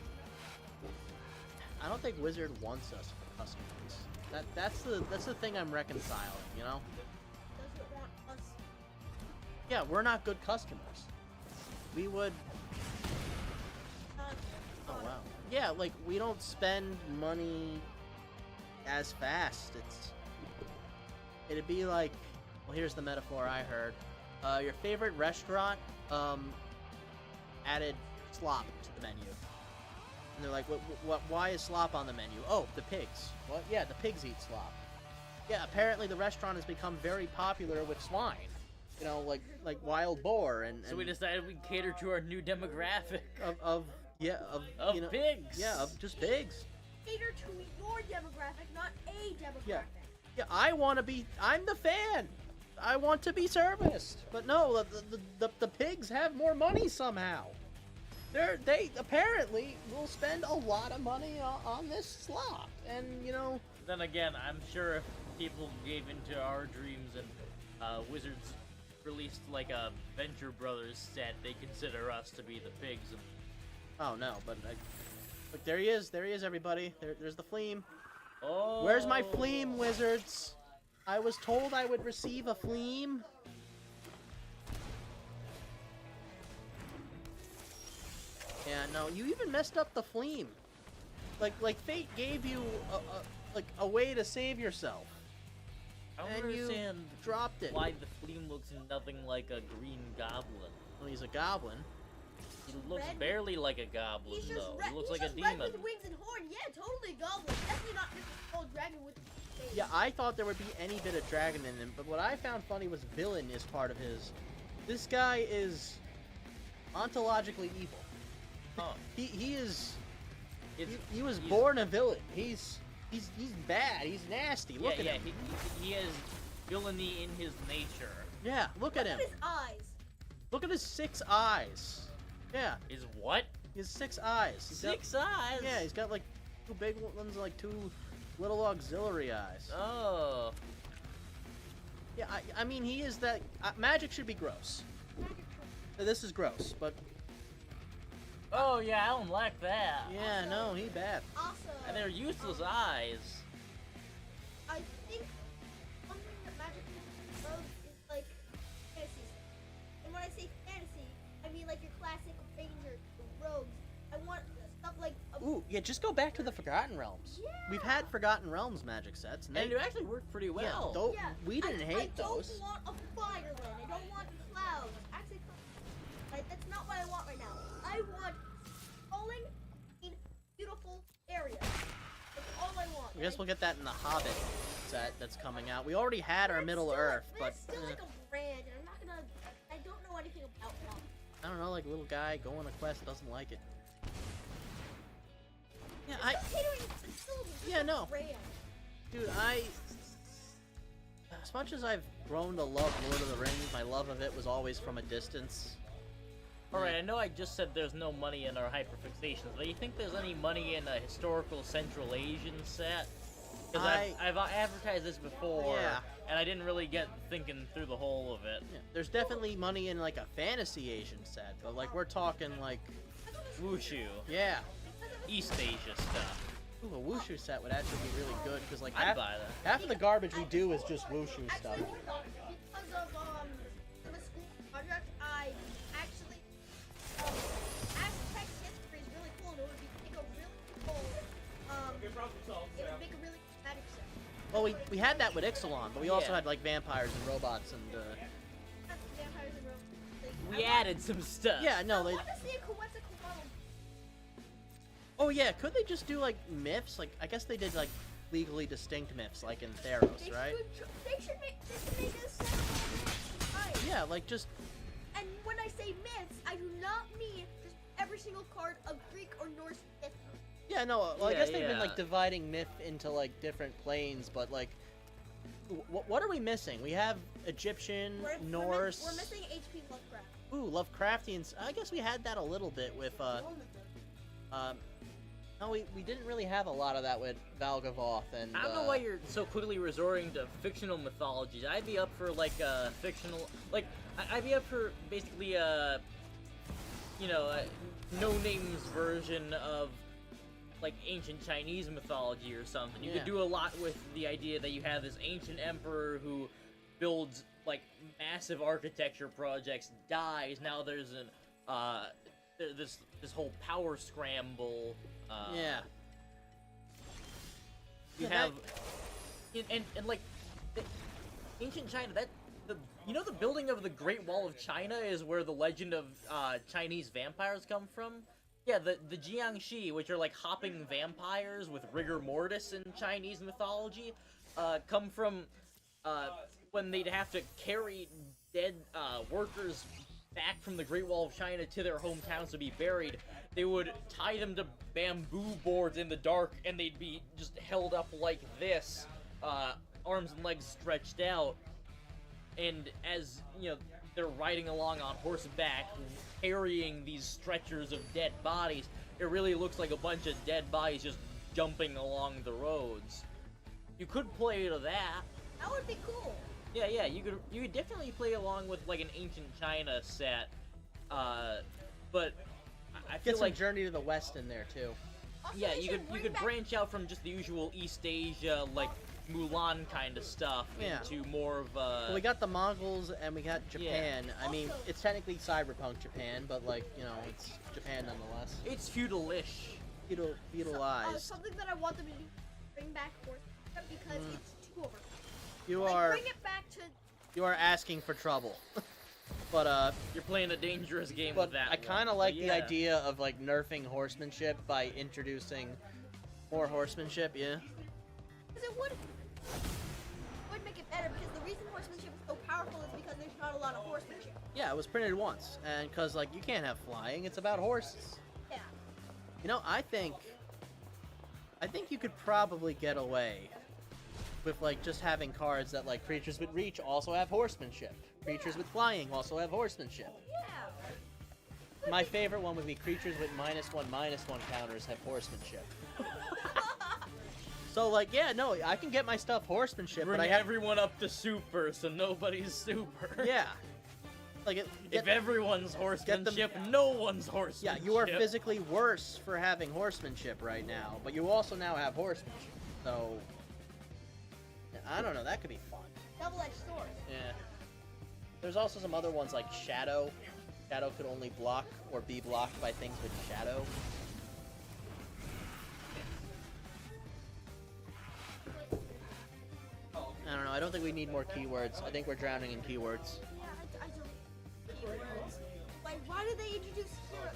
I don't think Wizard wants us for customers. That's the thing I'm reconciling. You know. Doesn't want us. Yeah, we're not good customers. We would. Oh wow. Yeah, like we don't spend money as fast. It'd be like, well, here's the metaphor I heard. Your favorite restaurant added slop to the menu, and they're like, what? Why is slop on the menu? Oh, the pigs. What? Yeah, the pigs eat slop. Yeah, apparently the restaurant has become very popular with swine. You know, like wild boar and. So we decided we'd cater to our new demographic of you know, pigs. Yeah, of just pigs. Cater to your demographic, not a demographic. Yeah, I'm the fan. I want to be serviced. But no, the pigs have more money somehow. They apparently will spend a lot of money on this slop. And, you know... Then again, I'm sure if people gave into our dreams and Wizards released like a Venture Brothers set, they consider us to be the pigs. And... Oh, no, but... Look, there he is, everybody. There's the Fleam. Oh. Where's my Fleam, Wizards? I was told I would receive a Fleam. Yeah, no, you even messed up the Fleam. Like Fate gave you a way to save yourself. I don't and understand you dropped it. Why the Fleam looks nothing like a green goblin. Well, he's a goblin. He looks Red? barely like a goblin, He's just though. red. He looks He's like a just red demon. with wings and horn. Yeah, totally goblin. Definitely not just a full dragon with face. Yeah, I thought there would be any bit of dragon in him, but what I found funny was villain is part of his. This guy is ontologically evil. Huh. He is. It's- He was he's- born a villain. He's bad. He's nasty. Look at him. He has villainy in his nature. Yeah, look at him. Look at his eyes. Look at his 6 eyes. Yeah, Is what? he has 6 eyes. He's got- 6 eyes? Yeah, he's got like 2 big ones and like 2 little auxiliary eyes. Oh. Yeah, I mean, he is that. Magic should be gross. This is gross, but Oh yeah, I don't like that. yeah, no, he bad. Also, And they're useless eyes. I think one thing that Magic loves is like fantasy. And when I say fantasy, I mean like your classic Ranger, Rogues. I want stuff like. Ooh, yeah, just go back to the Forgotten Realms. Yeah. We've had Forgotten Realms magic sets, and And they it actually worked pretty well. Yeah, we didn't hate I those. don't want a fireland. I don't want clouds. Actually, like, that's not what I want right now. I want sprawling, beautiful area. That's all I want. I guess we'll get that in the Hobbit set that's coming out. We already had our That's Middle still Earth, like, but it's still like a brand, and I'm not gonna. I don't know anything about that. I don't know, like a little guy going on a quest doesn't like it. Yeah, It's still catering to facilities. It's Yeah, a no. brand. Dude, as much as I've grown to love Lord of the Rings, my love of it was always from a distance. Alright, I know I just said there's no money in our hyperfixations, but you think there's any money in a historical Central Asian set? Because I've advertised this before, Yeah. and I didn't really get thinking through the whole of it. Yeah, there's definitely money in like a fantasy Asian set, but like we're talking like, Wushu, yeah. East Asia stuff. Ooh, a Wushu set would actually be really good because like I'd buy that. half of the garbage we do is just Wushu stuff. Actually, because of the school project, I actually Aztec history is really cool, and it would make a really cool it would make a really cool magic set. Well, we had that with Ixalan, but we also Yeah. had like vampires and robots and That's vampires and rogues. We added some stuff. yeah, no, I they. want to see a Quetzalcoatl. Oh yeah, could they just do like myths? Like I guess they did like legally distinct myths, like in Theros, right? They should make a set of all myths. Yeah, like just And when I say myths, I do not mean just every single card of Greek or Norse myth. yeah, no. Well, I Yeah, guess they've been yeah. like dividing myth into like different planes, but like, what are we missing? We have Egyptian, Norse. We're missing HP Lovecraft. Ooh, Lovecraftians. I guess we had that a little bit with no, we didn't really have a lot of that with Valgavoth and. I don't know why you're so quickly resorting to fictional mythologies. I'd be up for like a fictional, like I'd be up for basically a, no names version of like ancient Chinese mythology or something. You Yeah. could do a lot with the idea that you have this ancient emperor who builds like massive architecture projects, dies. Now there's an this whole power scramble. Yeah. You Yeah, have, and like, ancient China. The building of the Great Wall of China is where the legend of Chinese vampires come from. Yeah, the Jiangxi, which are like hopping vampires with rigor mortis in Chinese mythology, come from when they'd have to carry dead workers back from the Great Wall of China to their hometowns to be buried. They would tie them to bamboo boards in the dark, and they'd be just held up like this, arms and legs stretched out. And as, they're riding along on horseback, carrying these stretchers of dead bodies, it really looks like a bunch of dead bodies just jumping along the roads. You could play to that. That would be cool. Yeah, you could definitely play along with like an ancient China set, but I feel Get some like Journey to the West in there too. Also, yeah, they you should could bring back- branch out from just the usual East Asia like Mulan kind of stuff Yeah. into more of Well, we got the Mongols and we got Japan. I mean, Also- it's technically cyberpunk Japan, but like, it's Japan nonetheless. it's feudalish. Feudalized. Something that I want them to do, bring back horsemanship because it's too over. You Like, are bring it back to. you are asking for trouble. But You're playing a dangerous game but with that. I kind of one. like But the yeah. idea of like nerfing horsemanship by introducing more horsemanship. Yeah. Because it would make it better. Because the reason horsemanship is so powerful is because there's not a lot of horsemanship. Yeah, it was printed once, and because like you can't have flying, it's about horses. Yeah. I think you could probably get away with like just having cards that like creatures with reach also have horsemanship. Creatures with flying also have horsemanship. Yeah. My favorite one would be creatures with -1/-1 counters have horsemanship. So like, yeah, no, I can get my stuff horsemanship, Bring but I have everyone up to super, so nobody's super. yeah. Like if everyone's horsemanship, no one's horsemanship. Yeah, you are physically worse for having horsemanship right now, but you also now have horsemanship. So I don't know, that could be fun. Double-edged sword. Yeah. There's also some other ones like Shadow. Shadow could only block or be blocked by things with Shadow. I don't know, I don't think we need more keywords. I think we're drowning in keywords. Yeah, I don't. Keywords. Like, why did they introduce hero?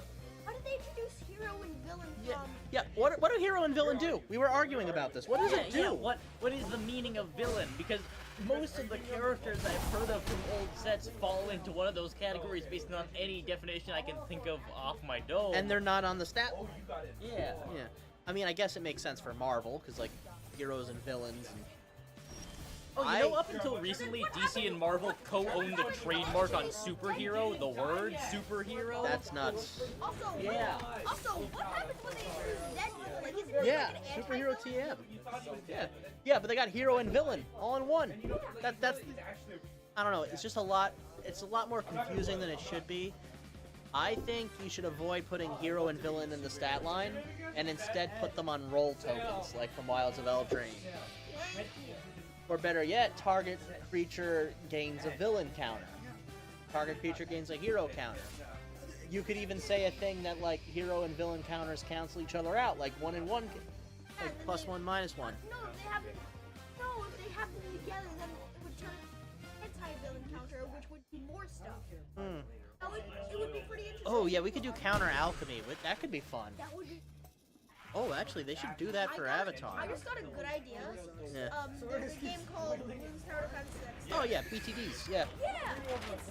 Why did they introduce hero and villain from? Yeah, what do hero and villain do? We were arguing about this. What does it do? Yeah, what is the meaning of villain? Because most of the characters I've heard of from old sets fall into one of those categories based on any definition I can think of off my dome. And they're not on the stat. Yeah. Yeah. I mean, I guess it makes sense for Marvel, because, like, heroes and villains and... Oh, you know, up until recently, DC and Marvel co-owned the trademark on superhero, the word superhero. That's nuts. Also, Yeah. Also, what happened when they introduced Deadpool? Like, is it Yeah, like an superhero anti-villain? TM. Yeah, but they got hero and villain all in one. That's I don't know. It's just a lot. It's a lot more confusing than it should be. I think you should avoid putting hero and villain in the stat line, and instead put them on roll tokens, like from Wilds of Eldraine. Or better yet, target creature gains a villain counter. Target creature gains a hero counter. You could even say a thing that, like, hero and villain counters cancel each other out, like 1 and 1, like +1, -1. No, if they have them together, then it would turn anti-villain counter, which would be more stuff. It would be pretty interesting. Oh yeah, we could do counter alchemy. That could be fun. That would be. Oh, actually, they should do that for Avatar. I just got a good idea. Yeah. There's a game called Bloons Tower Defense 6. Oh yeah, BTDs. Yeah. Yeah, it's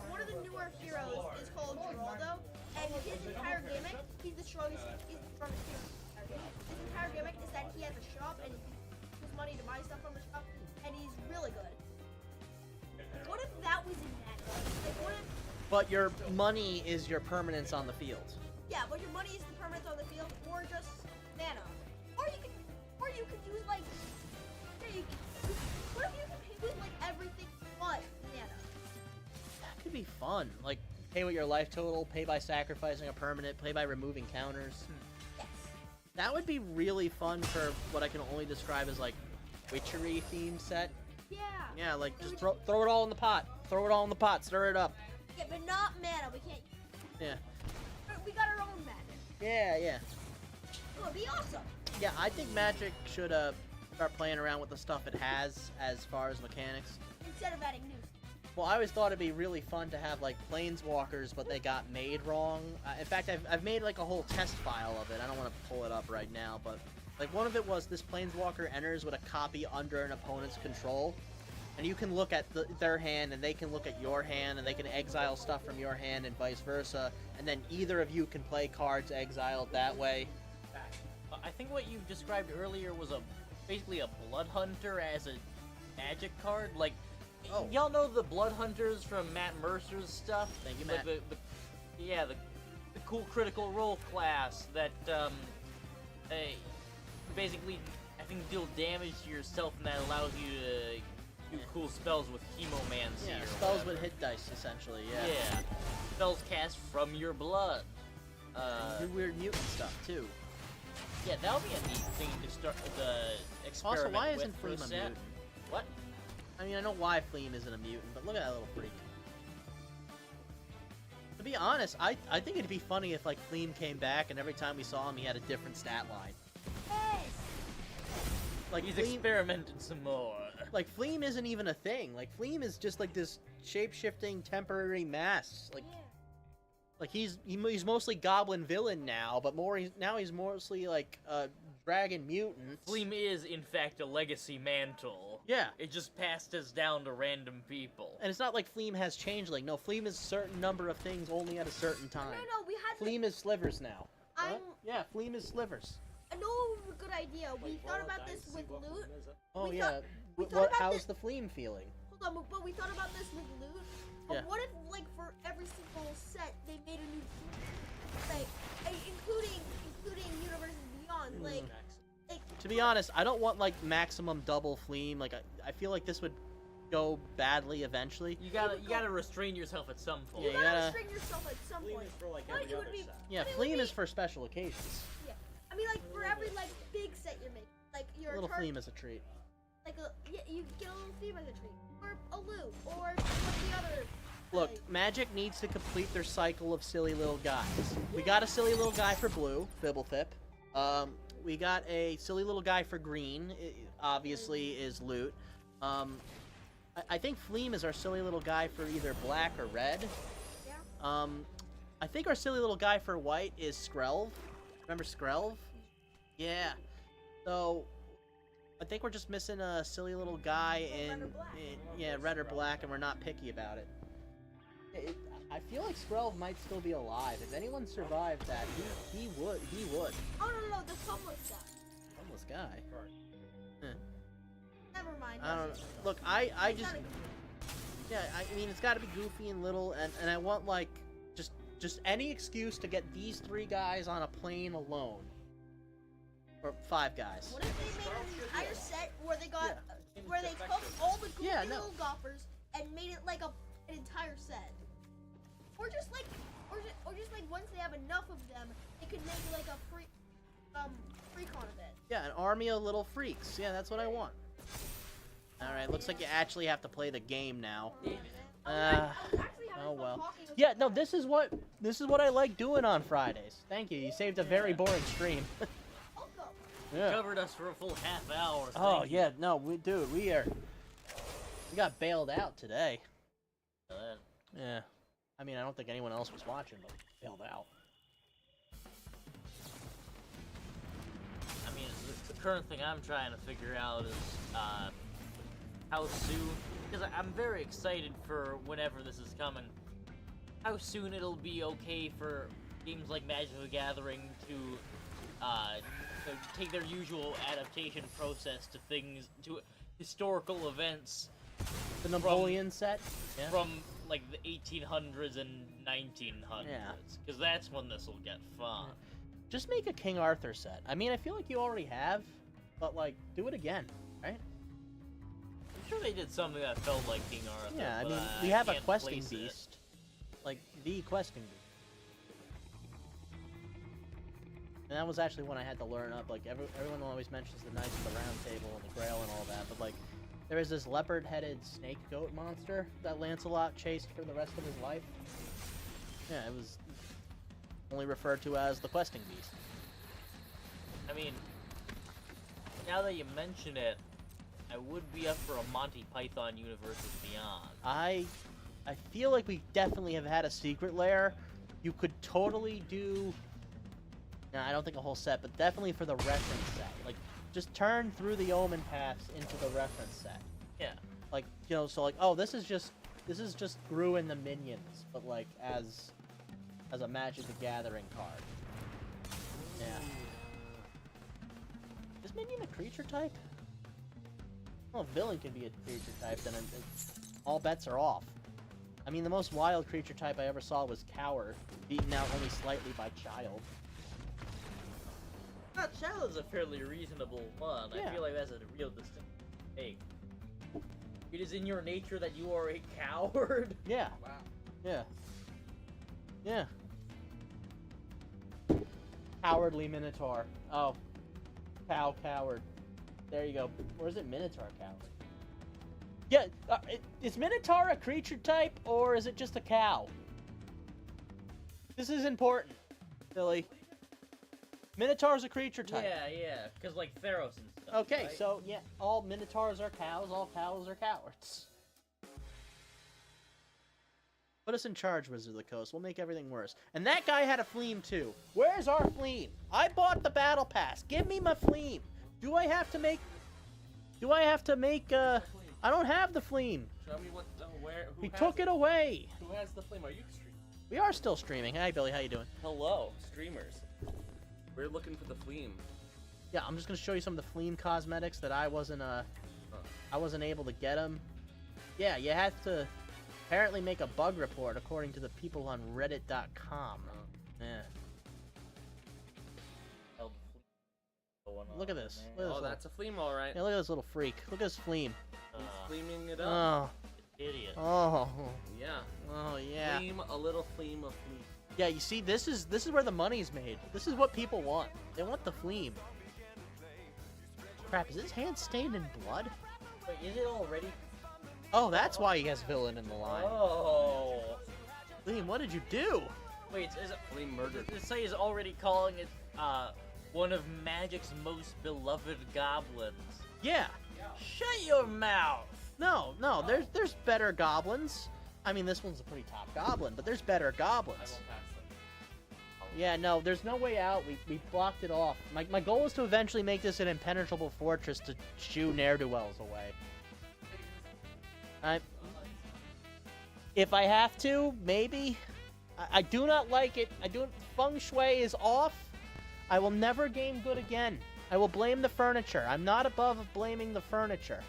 one of the newer heroes is called Geraldo, and his entire gimmick, he's the strongest hero. His entire gimmick is that he has a shop and he uses money to buy stuff from the shop, and he's really good. What if that was in that? Like, what if? But your money is your permanence on the field. Yeah, but your money is the permanence on the field, or just mana, or you could use like. Yeah, what if you could pay with like everything but mana? That could be fun. Like, pay with your life total, pay by sacrificing a permanent, pay by removing counters. Yes. That would be really fun for what I can only describe as, like, witchery themed set. Yeah. Yeah, like, just throw it all in the pot. Throw it all in the pot, stir it up. Yeah, but not mana. We can't. Yeah. We got our own mana. Yeah, yeah. It would be awesome. Yeah, I think Magic should start playing around with the stuff it has as far as mechanics. Instead of adding new. Well, I always thought it'd be really fun to have, like, planeswalkers, but they got made wrong. In fact, I've made, like, a whole test file of it. I don't want to pull it up right now, but, like, one of it was this planeswalker enters with a copy under an opponent's control, and you can look at their hand, and they can look at your hand, and they can exile stuff from your hand, and vice versa, and then either of you can play cards exiled that way. I think what you described earlier was basically a Blood Hunter as a Magic card. Like, Oh. y'all know the Blood Hunters from Matt Mercer's stuff? Thank you, Like Matt. the cool Critical Role class that, basically, I think deal damage to yourself, and that allows you to do cool spells with Hemomancy. Yeah, or spells whatever. with hit dice, essentially, yeah. Yeah. Spells cast from your blood. Do weird mutant stuff, too. Yeah, that'll be a neat thing to start the experiment Also, why with isn't for Fleem a set. mutant? What? I mean, I know why Fleem isn't a mutant, but look at that little freak. To be honest, I think it'd be funny if, like, Fleem came back and every time we saw him, he had a different stat line. Yes. Like, He's Fleem, experimented some more. like, Fleem isn't even a thing. Like, Fleem is just, like, this shape-shifting temporary mass. Like, he's mostly Goblin villain now, but now he's mostly, like, Dragon mutant. Fleem is, in fact, a legacy mantle. Yeah. It just passed us down to random people. And it's not like Fleem has changeling. No, Fleem is a certain number of things only at a certain time. No, we had. Fleem is slivers now. I'm. Yeah, Fleem is slivers. I know a good idea. We thought about this with loot. Oh We yeah. thought- we thought about How's this- the Fleem feeling? Hold on, but we thought about this with loot. Yeah. What if, like, for every single set, they made a new, like, including Universes Beyond, like, To be honest, I don't want like maximum double Fleam. Like I feel like this would go badly eventually. You gotta restrain yourself at some point. Yeah, You gotta restrain yourself at some Fleam point. is for like But every it would other be- set. Yeah, But it would Fleam be- is for special occasions. Yeah. I mean, like for every like big set you're making, like A your little turn, Fleam is a treat. like you get a little theme as a treat, or a loot, or what's the other? Look, like- Magic needs to complete their cycle of silly little guys. We got a silly little guy for blue, Bibblethip. We got a silly little guy for green. Obviously, is loot. I think Fleam is our silly little guy for either black or red. Yeah. I think our silly little guy for white is Skrelv. Remember Skrelv? Yeah. So, I think we're just missing a silly little guy Red or black. yeah, red or black, and we're not picky about it. I feel like Skrelv might still be alive. If anyone survived that, he would. Oh no, the homeless guy. Homeless guy. Never mind. I don't know. Look, I just, yeah, I mean, it's got to be goofy and little, and I want like just any excuse to get these 3 guys on a plane alone, or 5 guys. What if they made an entire set where they got, Yeah. where they took all the goofy Yeah, no. little golfers and made it like an entire set, or just like once they have enough of them, they could make like a free, freak on of it. Yeah, an army of little freaks. Yeah, that's what I want. All right, looks like you actually have to play the game now. I was actually having Oh fun well. talking with Yeah, you no, guys. this is what I like doing on Fridays. Thank you. You saved a very boring stream. Welcome. Yeah. Covered us for a full half hour. Oh thank you. yeah, no, we got bailed out today. Yeah. I mean, I don't think anyone else was watching, but we bailed out. I mean, the current thing I'm trying to figure out is how soon, because I'm very excited for whenever this is coming, how soon it'll be okay for games like Magic the Gathering to take their usual adaptation process to things, to historical events The Napoleon set? Yeah. from like the 1800s and 1900s, Yeah. because that's when this will get fun. Just make a King Arthur set. I mean, I feel like you already have, but like, do it again, right? I'm sure they did something that felt like King Arthur. Yeah, I but mean, we have a can't questing place it. beast. Like, the questing beast. And that was actually one I had to learn up. Like, everyone always mentions the Knights of the Round Table and the Grail and all that, but like, there is this leopard-headed snake goat monster that Lancelot chased for the rest of his life. Yeah, it was only referred to as the questing beast. I mean, now that you mention it, I would be up for a Monty Python Universes Beyond. I feel like we definitely have had a secret lair. You could totally do... Nah, I don't think a whole set, but definitely for the reference set. Like, just turn through the Omen Paths into the reference set. Yeah. Like, you know, so like, oh, this is just Gru and the minions, but like as a Magic the Gathering card. Yeah. Is minion a creature type? Well, villain can be a creature type, then all bets are off. I mean, the most wild creature type I ever saw was Coward, beaten out only slightly by Child. Child is a fairly reasonable one. Yeah. I feel like that's a real distinction to make. It is in your nature that you are a coward. Yeah. Wow. Yeah. Yeah. Cowardly Minotaur. Oh. Coward. There you go. Or is it Minotaur coward? Yeah, is Minotaur a creature type, or is it just a cow? This is important, Billy. Minotaur's a creature type. Yeah, because like Theros and stuff. Okay, right? so yeah, all Minotaurs are cows, all cows are cowards. Put us in charge, Wizard of the Coast. We'll make everything worse. And that guy had a Fleam too. Where's our Fleam? I bought the battle pass. Give me my Fleam. Do I have to make? I don't have the Fleam. Show me what, where, who He has took it away. Who has the flame? Are you streaming? We are still streaming. Hi, Billy. How you doing? Hello, streamers. We're looking for the flame. Yeah, I'm just gonna show you some of the Fleam cosmetics that I wasn't able to get them. Yeah, you have to apparently make a bug report according to the people on Reddit.com. Yeah. One Look at this. Look at this Oh, that's a Fleam, all right. yeah, look at this little freak. Look at this Fleam. He's Fleaming it up. Oh. Idiot. Oh. Yeah. Oh, yeah. Fleam, a little Fleam of Fleam. Yeah, you see, this is where the money's made. This is what people want. They want the Fleam. Crap, is his hand stained in blood? Wait, is it already? Oh, that's why he has villain in the line. Oh. Fleam, what did you do? Wait, is it? Fleam murdered. This say is already calling it one of Magic's most beloved goblins. Yeah. Shut your mouth. No, there's better goblins. I mean, this one's a pretty top goblin, but there's better I goblins. won't pass them. Yeah, no, there's no way out. We blocked it off. My goal is to eventually make this an impenetrable fortress to shoo ne'er-do-wells away. If I have to, maybe. I do not like it. Feng Shui is off. I will never game good again. I will blame the furniture. I'm not above blaming the furniture.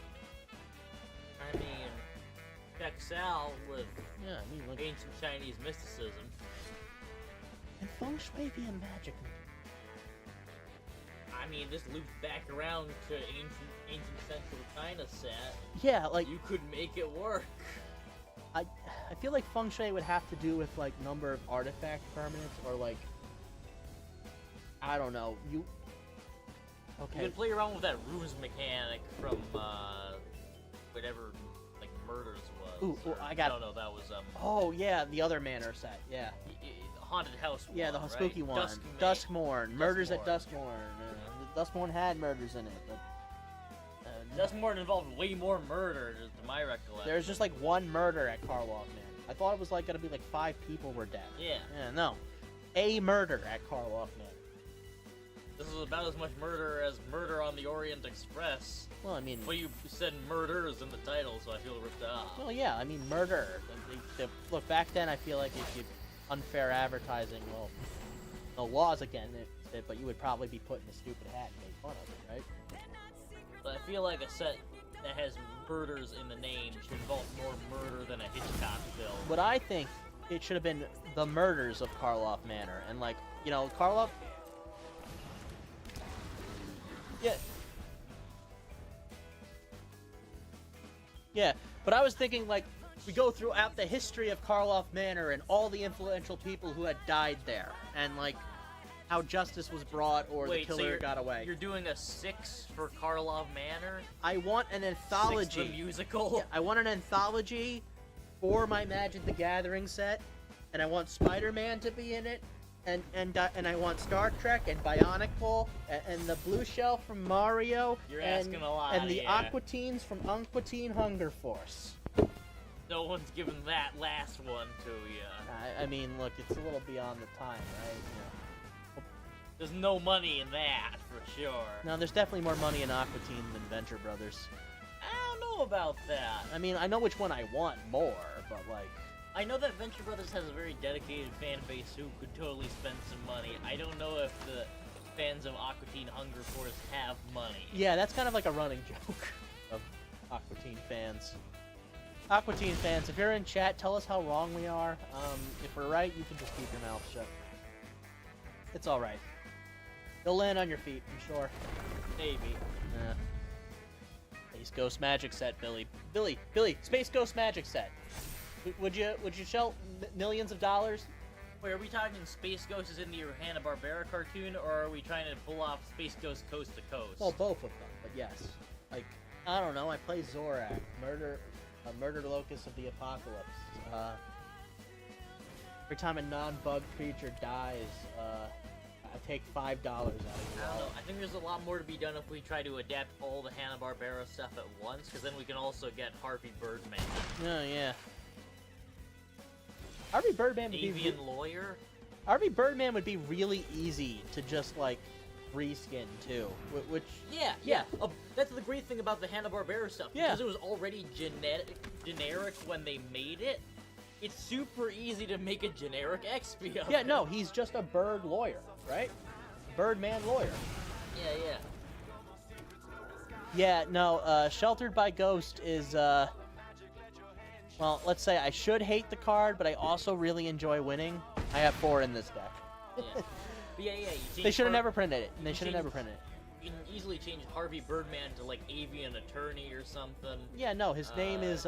I mean, checks out with Yeah, I mean, like, ancient Chinese mysticism. can Feng Shui be a magic? I mean, this loops back around to ancient Central China set. Yeah, like, You could make it work. I feel like Feng Shui would have to do with, like, number of artifact permanents, or, like, I don't know, You okay. could play around with that ruse mechanic from whatever like murders was. Ooh, or- I got- No, that was Oh, yeah, the other manor set, yeah. haunted house. Yeah, the one, spooky right? one. Duskmorn. Murders at Duskmorn. Duskmorn. Duskmorn had murders in it, but Duskmorn involved way more murder, to my recollection. there's just like one murder at Karloff, man. I thought it was like gonna be like 5 people were dead. Yeah. Yeah, no. A murder at Karloff, man. This is about as much murder as Murder on the Orient Express. Well, I mean, But you said murders in the title, so I feel ripped off. well, yeah, I mean, murder. Look, back then, I feel like if you unfair advertising, well, no laws against it, but you would probably be put in a stupid hat and made fun of it, right? But I feel like a set that has murders in the name should involve more murder than a Hitchcock film. What I think it should have been the murders of Karloff Manor, and like, you know, Karloff. Yeah. Yeah, but I was thinking like we go throughout the history of Karloff Manor and all the influential people who had died there, and like how justice was brought or Wait, the so killer you're, got away. You're doing a 6 for Karlov Manor? I want an 6 anthology. the musical? Yeah, I want an anthology for my Magic the Gathering set, and I want Spider-Man to be in it, and I want Star Trek and Bionic Ball and the Blue Shell from Mario. You're and, asking a lot, And the yeah. Aquatines from Aquatine Hunger Force. No one's given that last one to you. I mean, look, it's a little beyond the time, right? You know. There's no money in that, for sure. No, there's definitely more money in Aquatine than Venture Brothers. I don't know about that. I mean, I know which one I want more, but like. I know that Venture Brothers has a very dedicated fan base who could totally spend some money. I don't know if the fans of Aquatine Hunger Force have money. Yeah, that's kind of like a running joke of Aquatine fans. Aquatine fans, if you're in chat, tell us how wrong we are. If we're right, you can just keep your mouth shut. It's alright. You'll land on your feet, I'm sure. Maybe. Yeah. Space Ghost Magic set, Billy. Billy, Space Ghost Magic set. Would you shell millions of dollars? Wait, are we talking Space Ghost is in the Hanna-Barbera cartoon, or are we trying to pull off Space Ghost Coast to Coast? Well, both of them, but yes. Like, I don't know, I play Zorak, murdered locust of the apocalypse. Every time a non-bug creature dies, I take $5 out of your I don't know. wallet. I think there's a lot more to be done if we try to adapt all the Hanna-Barbera stuff at once, because then we can also get Harvey Birdman. Oh, yeah. Harvey Birdman would be Avian Lawyer? Harvey Birdman would be really easy to just like reskin too, which Yeah. That's the great thing about the Hanna-Barbera stuff. Yeah. Because it was already generic when they made it, it's super easy to make a generic XP of yeah, it. no, he's just a bird lawyer, right? Birdman lawyer. Yeah. Yeah, no, Sheltered by Ghost is, well, let's say I should hate the card, but I also really enjoy winning. I have 4 in this deck. Yeah. But yeah, you They change should have for- never printed it. They you should have change- never printed it. You can easily change Harvey Birdman to like Avian Attorney or something. Yeah, no, his name is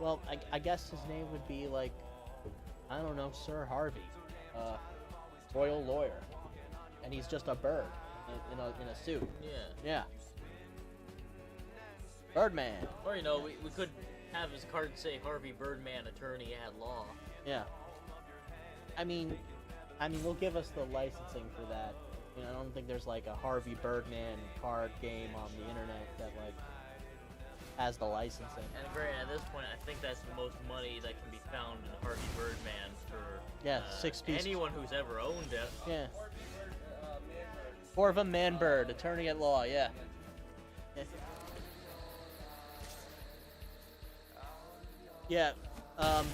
well, I guess his name would be like, I don't know, Sir Harvey, royal lawyer, and he's just a bird in a suit. Yeah. Yeah. Birdman. Or you know, we could have his card say Harvey Birdman Attorney at law. Yeah. I mean, they'll give us the licensing for that. You know, I don't think there's like a Harvey Birdman card game on the internet that like has the licensing. And granted, at this point, I think that's the most money that can be found in Harvey Birdman for 6-piece. anyone who's ever owned it. Yeah. Orva Manbird, attorney at law. Yeah. Yeah. And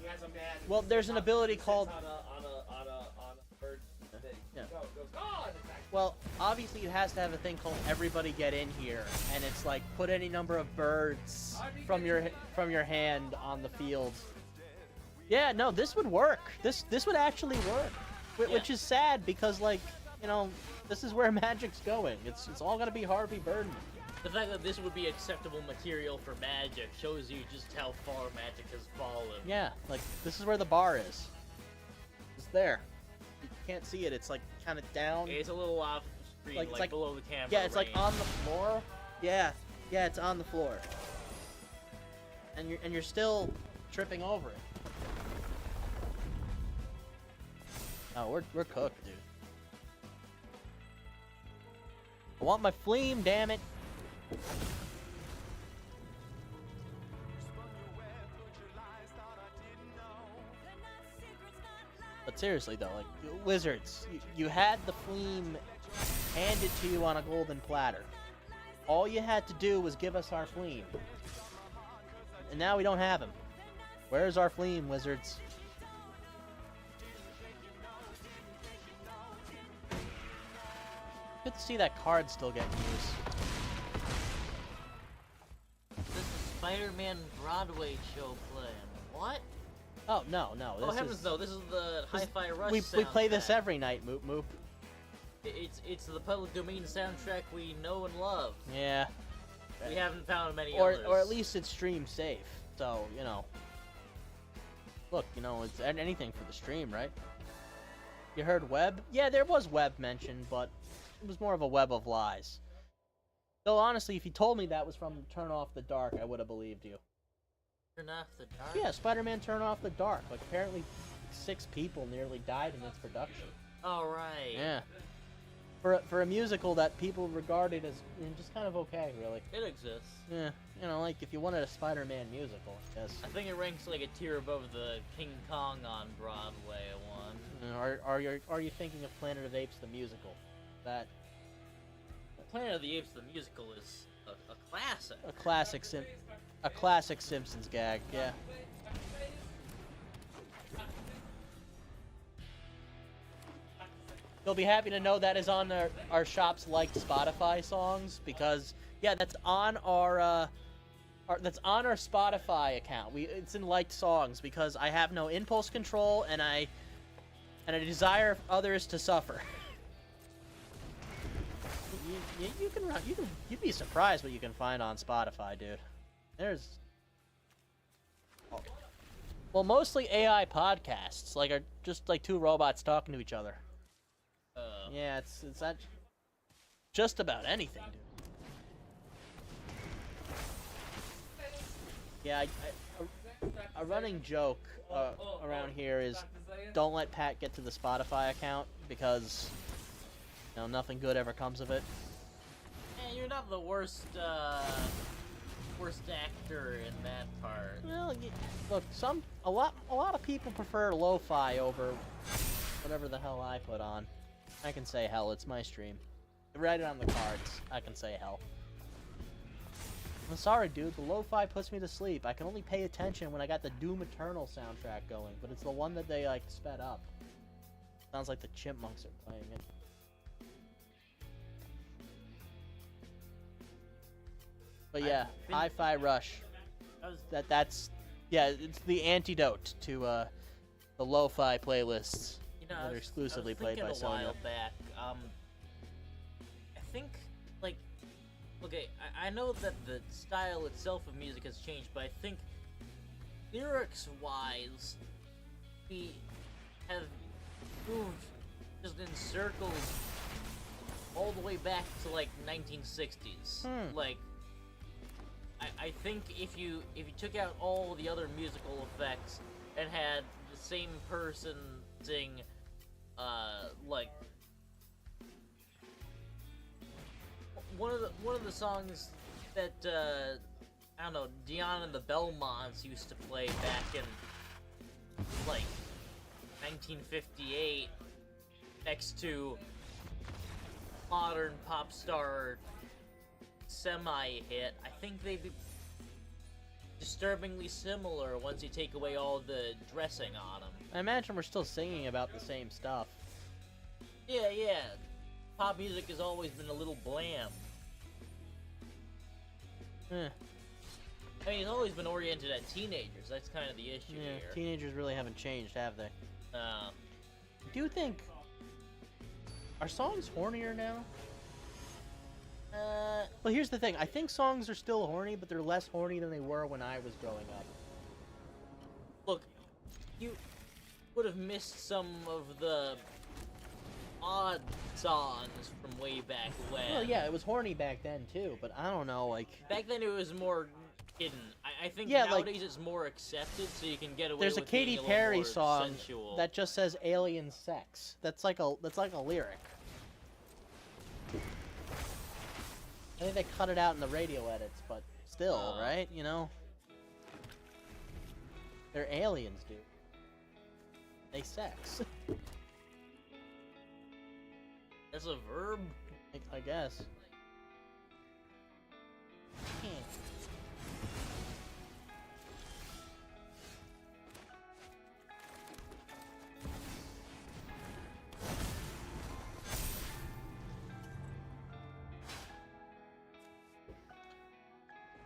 he has a man. Well, there's an ability called. On a bird thing. Yeah. Goes, oh, and it's back. Well, obviously it has to have a thing called everybody get in here, and it's like put any number of birds from your hand on the field. Yeah, no, this would work. This would actually work, which is sad because like, you know, this is where Magic's going. It's all gonna be Harvey Birdman. The fact that this would be acceptable material for Magic shows you just how far Magic has fallen. Yeah, like this is where the bar is. It's there. You can't see it. It's like kind of down. It's a little off screen, Like, it's like below the camera. Yeah, it's like range. on the floor. Yeah, it's on the floor. And you're still tripping over it. Oh, we're cooked, dude. I want my fleam, damn it. But seriously though, like Wizards, you had the fleam handed to you on a golden platter. All you had to do was give us our fleam. And now we don't have him. Where's our fleam, Wizards? Good to see that card still getting used. This is Spider-Man Broadway show playing. What? Oh no. Oh heavens no! This is the Hi-Fi Rush. We play this soundtrack. every night, Moop Moop. It's the public domain soundtrack we know and love. Yeah. We haven't found many Or others. at least it's stream safe. So you know. Look, you know, it's anything for the stream, right? You heard web? Yeah, there was web mentioned, but it was more of a web of lies. Though honestly, if you told me that was from Turn Off the Dark, I would have believed you. Turn off the dark. Yeah, Spider-Man Turn Off the Dark. Like apparently 6 people nearly died in its production. All right. Yeah. For a musical that people regarded as just kind of okay, really. It exists. Yeah, you know, like if you wanted a Spider-Man musical, I guess. I think it ranks like a tier above the King Kong on Broadway one. You know, are you thinking of Planet of the Apes the musical? That Planet of the Apes the musical is a classic. a classic Simpsons gag, yeah. You'll be happy to know that is on our shop's liked Spotify songs because yeah, that's on our Spotify account. It's in liked songs because I have no impulse control and I desire others to suffer. You'd be surprised what you can find on Spotify, dude. There's well, mostly AI podcasts, like are just like two robots talking to each other. Yeah, it's not just about anything, dude. Yeah, a running joke around here is don't let Pat get to the Spotify account because you know nothing good ever comes of it. And you're not the worst actor in that part. Well, look, a lot of people prefer lo-fi over whatever the hell I put on. I can say hell, it's my stream. Write it on the cards. I can say hell. I'm sorry, dude. The lo-fi puts me to sleep. I can only pay attention when I got the Doom Eternal soundtrack going, but it's the one that they like sped up. Sounds like the Chipmunks are playing it. But yeah, Hi-Fi Rush. That's it's the antidote to the lo-fi playlists. You know, that are exclusively I was played by thinking a while Sony. back. think, like, okay, I know that the style itself of music has changed, but I think lyrics-wise, we have moved just in circles all the way back to like 1960s. Like, I think if you took out all the other musical effects and had the same person sing, like one of the songs that I don't know, Dion and the Belmonts used to play back in like 1958 next to modern pop star semi-hit, I think they'd be disturbingly similar once you take away all the dressing on them. I imagine we're still singing about the same stuff. Yeah, yeah. Pop music has always been a little bland. I mean, it's always been oriented at teenagers. That's kind of the issue here. Teenagers really haven't changed, have they? Do you think... Are songs hornier now? Well, here's the thing. I think songs are still horny, but they're less horny than they were when I was growing up. Look, you would have missed some of the odd songs from way back when. Well, yeah, it was horny back then, too, but I don't know, like... Back then it was more hidden. I think yeah, nowadays like, it's more accepted, so you can get away there's with a Katy being Perry more song sensual. that just says alien sex. That's like a lyric. I think they cut it out in the radio edits, but still, right? You know? They're aliens, dude. They sex. That's a verb? I guess.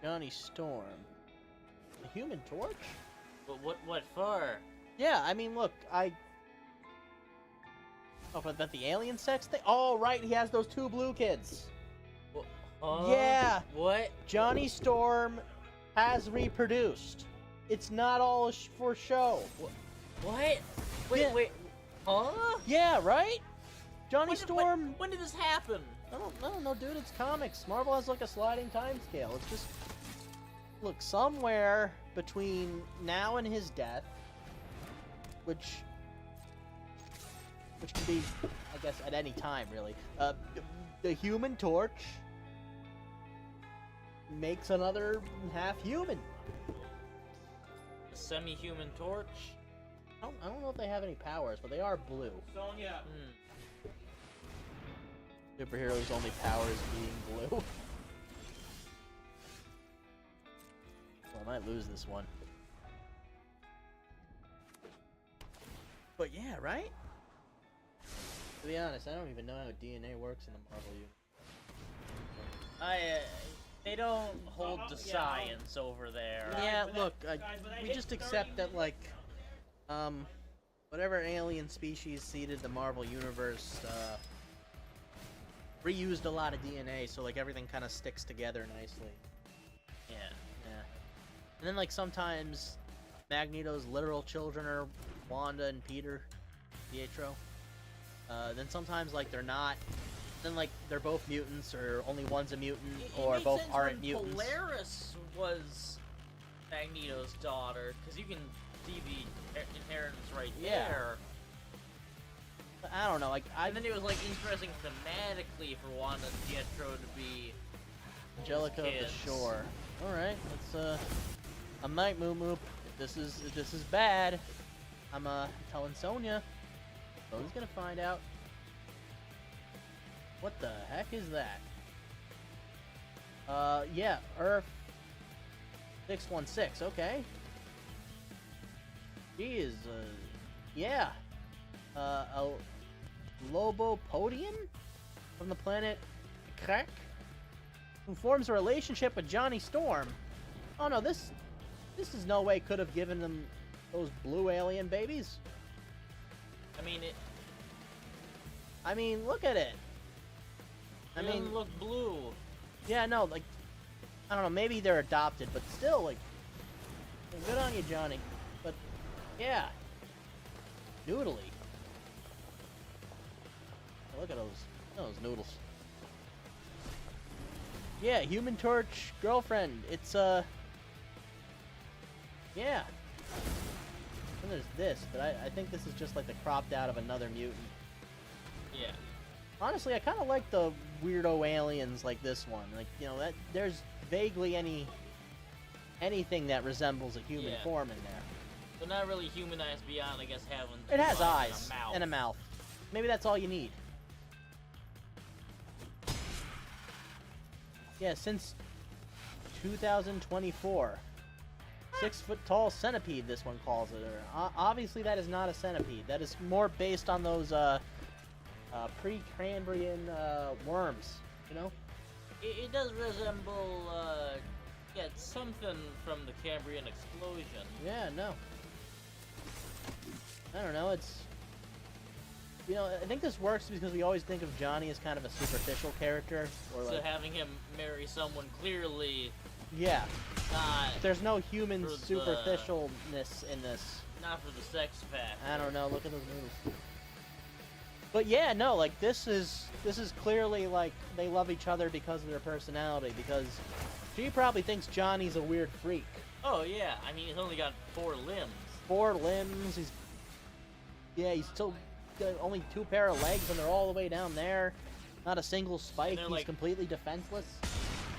Johnny Storm. The Human Torch? But what for? Yeah, I mean, look, Oh, but the alien sex thing? Oh, right, he has those two blue kids. Yeah. What? Johnny Storm has reproduced. It's not all for show. What? Wait, Yeah. wait. Huh? Yeah, right? Johnny Storm... When did this happen? I don't know, dude. It's comics. Marvel has like a sliding time scale. It's just... Look, somewhere between now and his death, which can be, I guess, at any time, really, the Human Torch makes another half-human. A semi-human torch? I don't know if they have any powers, but they are blue. Sonya. Superheroes' only power is being blue. Well, I might lose this one. But yeah, right? To be honest, I don't even know how DNA works in the Marvel universe. They don't hold to science over there. Yeah, look, we just accept that, like, whatever alien species seeded the Marvel universe, reused a lot of DNA, so, like, everything kind of sticks together nicely. Yeah. And then, like, sometimes Magneto's literal children are Wanda and Pietro. Then sometimes, like, they're not. Then, like, they're both mutants, or only one's a mutant, or both aren't mutants. Polaris was Magneto's daughter, because you can see the inheritance right there. I don't know, like, And then it was, like, interesting thematically for Wanda and Pietro to be Angelica of the Shore. Alright, let's, I'm Night Moo Moo. If this is bad, I'm, telling Sonya. Sonya's gonna find out. What the heck is that? Yeah, Earth 616, okay. She is, yeah. A Lobopodian from the planet Krek, who forms a relationship with Johnny Storm. Oh no, this is no way could have given them those blue alien babies. I mean, look at it. I It mean, doesn't look blue. yeah, no, like, I don't know, maybe they're adopted, but still, like, good on you, Johnny. But, yeah, noodly. Oh, look at those noodles. Yeah, Human Torch girlfriend. It's, yeah. And there's this, but I think this is just like the cropped out of another mutant. Yeah. Honestly, I kind of like the weirdo aliens like this one. Like, you know, that there's vaguely anything that resembles a human Yeah. form in there. But not really humanized beyond, I guess, having It has eyes eyes and a mouth. and a mouth. Maybe that's all you need. Yeah, since 2024. 6-foot-tall centipede, this one calls it. Obviously, that is not a centipede. That is more based on those Precambrian worms, you know? It does resemble, yeah, something from the Cambrian explosion. Yeah, no. I don't know, it's... You know, I think this works because we always think of Johnny as kind of a superficial character. Or So like, having him marry someone clearly yeah, not there's no human For the- superficialness in this. not for the sex factor. I don't know, look at those noodles. But yeah, no, like this is clearly like they love each other because of their personality, because she probably thinks Johnny's a weird freak. Oh yeah, I mean he's only got 4 limbs. 4 limbs, he's still got only 2 pair of legs and they're all the way down there. Not a single spike, they're, he's like- completely defenseless.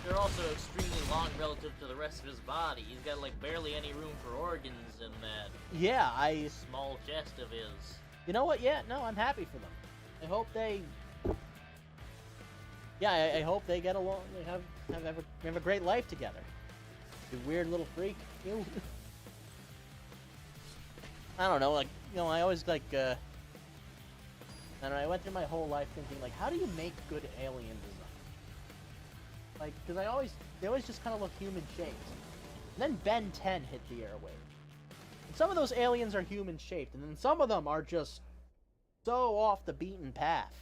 They're also extremely long relative to the rest of his body. He's got like barely any room for organs in that Yeah, small chest of his. you know what, yeah, no, I'm happy for them. I hope they... Yeah, I hope they get along, they have a great life together. You weird little freak. You. I don't know, like, you know, I always like, I don't know, I went through my whole life thinking, like, how do you make good alien design? Like, because they always just kind of look human-shaped. And then Ben 10 hit the airwaves. And some of those aliens are human-shaped, and then some of them are just so off the beaten path.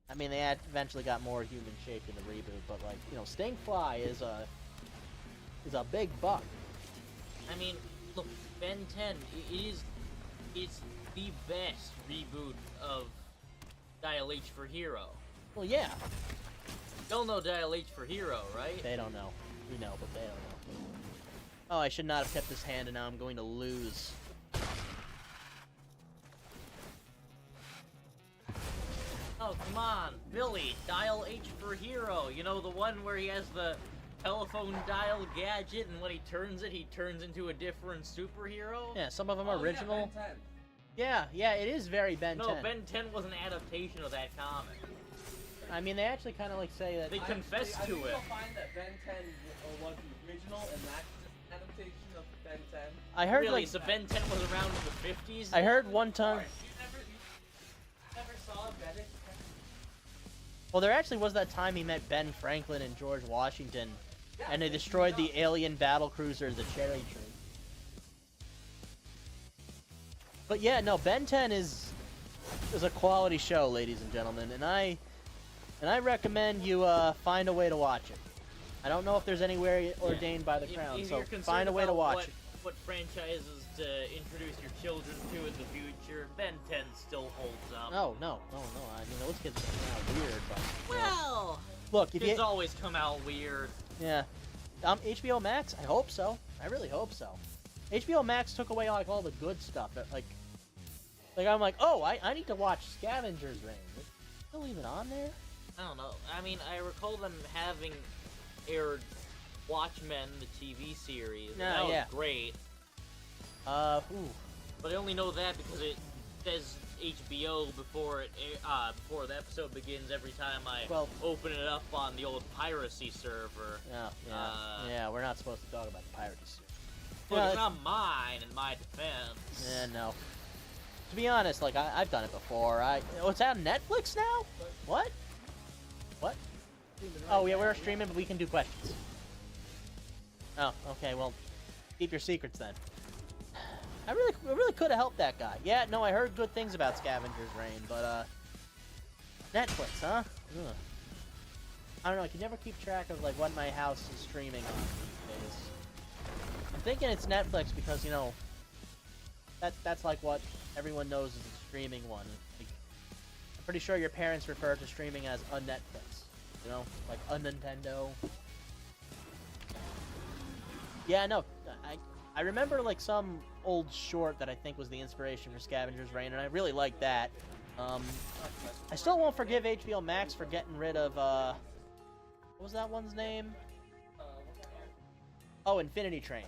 I mean, they eventually got more human-shaped in the reboot, but, like, you know, Stinkfly is a big buck. I mean, look, Ben 10 it's the best reboot of Dial H for Hero. Well, yeah. Y'all know Dial H for Hero, right? They don't know. We know, but they don't know. Oh, I should not have kept this hand, and now I'm going to lose. Oh, come on, Billy, Dial H for Hero. You know, the one where he has the telephone dial gadget, and when he turns into a different superhero? Yeah, some of them Oh, are original. Yeah, Ben 10. Yeah, it is very Ben 10. No, Ben 10 was an adaptation of that comic. I mean, they actually kind of like say that. They confess I to think it. you'll find that Ben 10 was the original, and that's just an adaptation of Ben 10. I heard Really, like so Ben 10 was around in the 50s? I heard one time. Alright, you never saw Bennett? Well, there actually was that time he met Ben Franklin and George Washington, Yeah, and they Ben destroyed teamed the alien battle cruiser, the Cherry Tree. But yeah, no, Ben 10 is a quality show, ladies and gentlemen, and I recommend you find a way to watch it. I don't know if there's anywhere ordained by the crown, If so you're concerned find a way to about watch it. what franchises to introduce your children to in the future, Ben 10 still holds up. No. I mean, those kids are kind of weird, but you know. Well, Look, if kids you always come out weird. yeah, HBO Max. I hope so. I really hope so. HBO Max took away like all the good stuff. Like I'm like, oh, I need to watch Scavenger's Reign. Is it still even on there? I don't know. I mean, I recall them having aired Watchmen, the TV series. And that was great. Ooh. But I only know that because it says HBO before before the episode begins every time I open it up on the old piracy server. Yeah, we're not supposed to talk about the pirates. Well, Yeah, it's not mine in my defense. Yeah, no. To be honest, like I've done it before. It's out on Netflix now? What? What? Oh yeah, we're streaming, but we can do questions. Oh, okay. Well, keep your secrets then. I really could have helped that guy. Yeah, no, I heard good things about Scavenger's Reign, but Netflix, huh? Ugh. I don't know, I can never keep track of, like, what my house is streaming on these days. I'm thinking it's Netflix because, you know, that's like what everyone knows is a streaming one. Like, I'm pretty sure your parents refer to streaming as a Netflix. You know, like a Nintendo. Yeah, no, I remember like some old short that I think was the inspiration for Scavenger's Reign, and I really like that. I still won't forgive HBO Max for getting rid of what was that one's name? Oh, Infinity Train.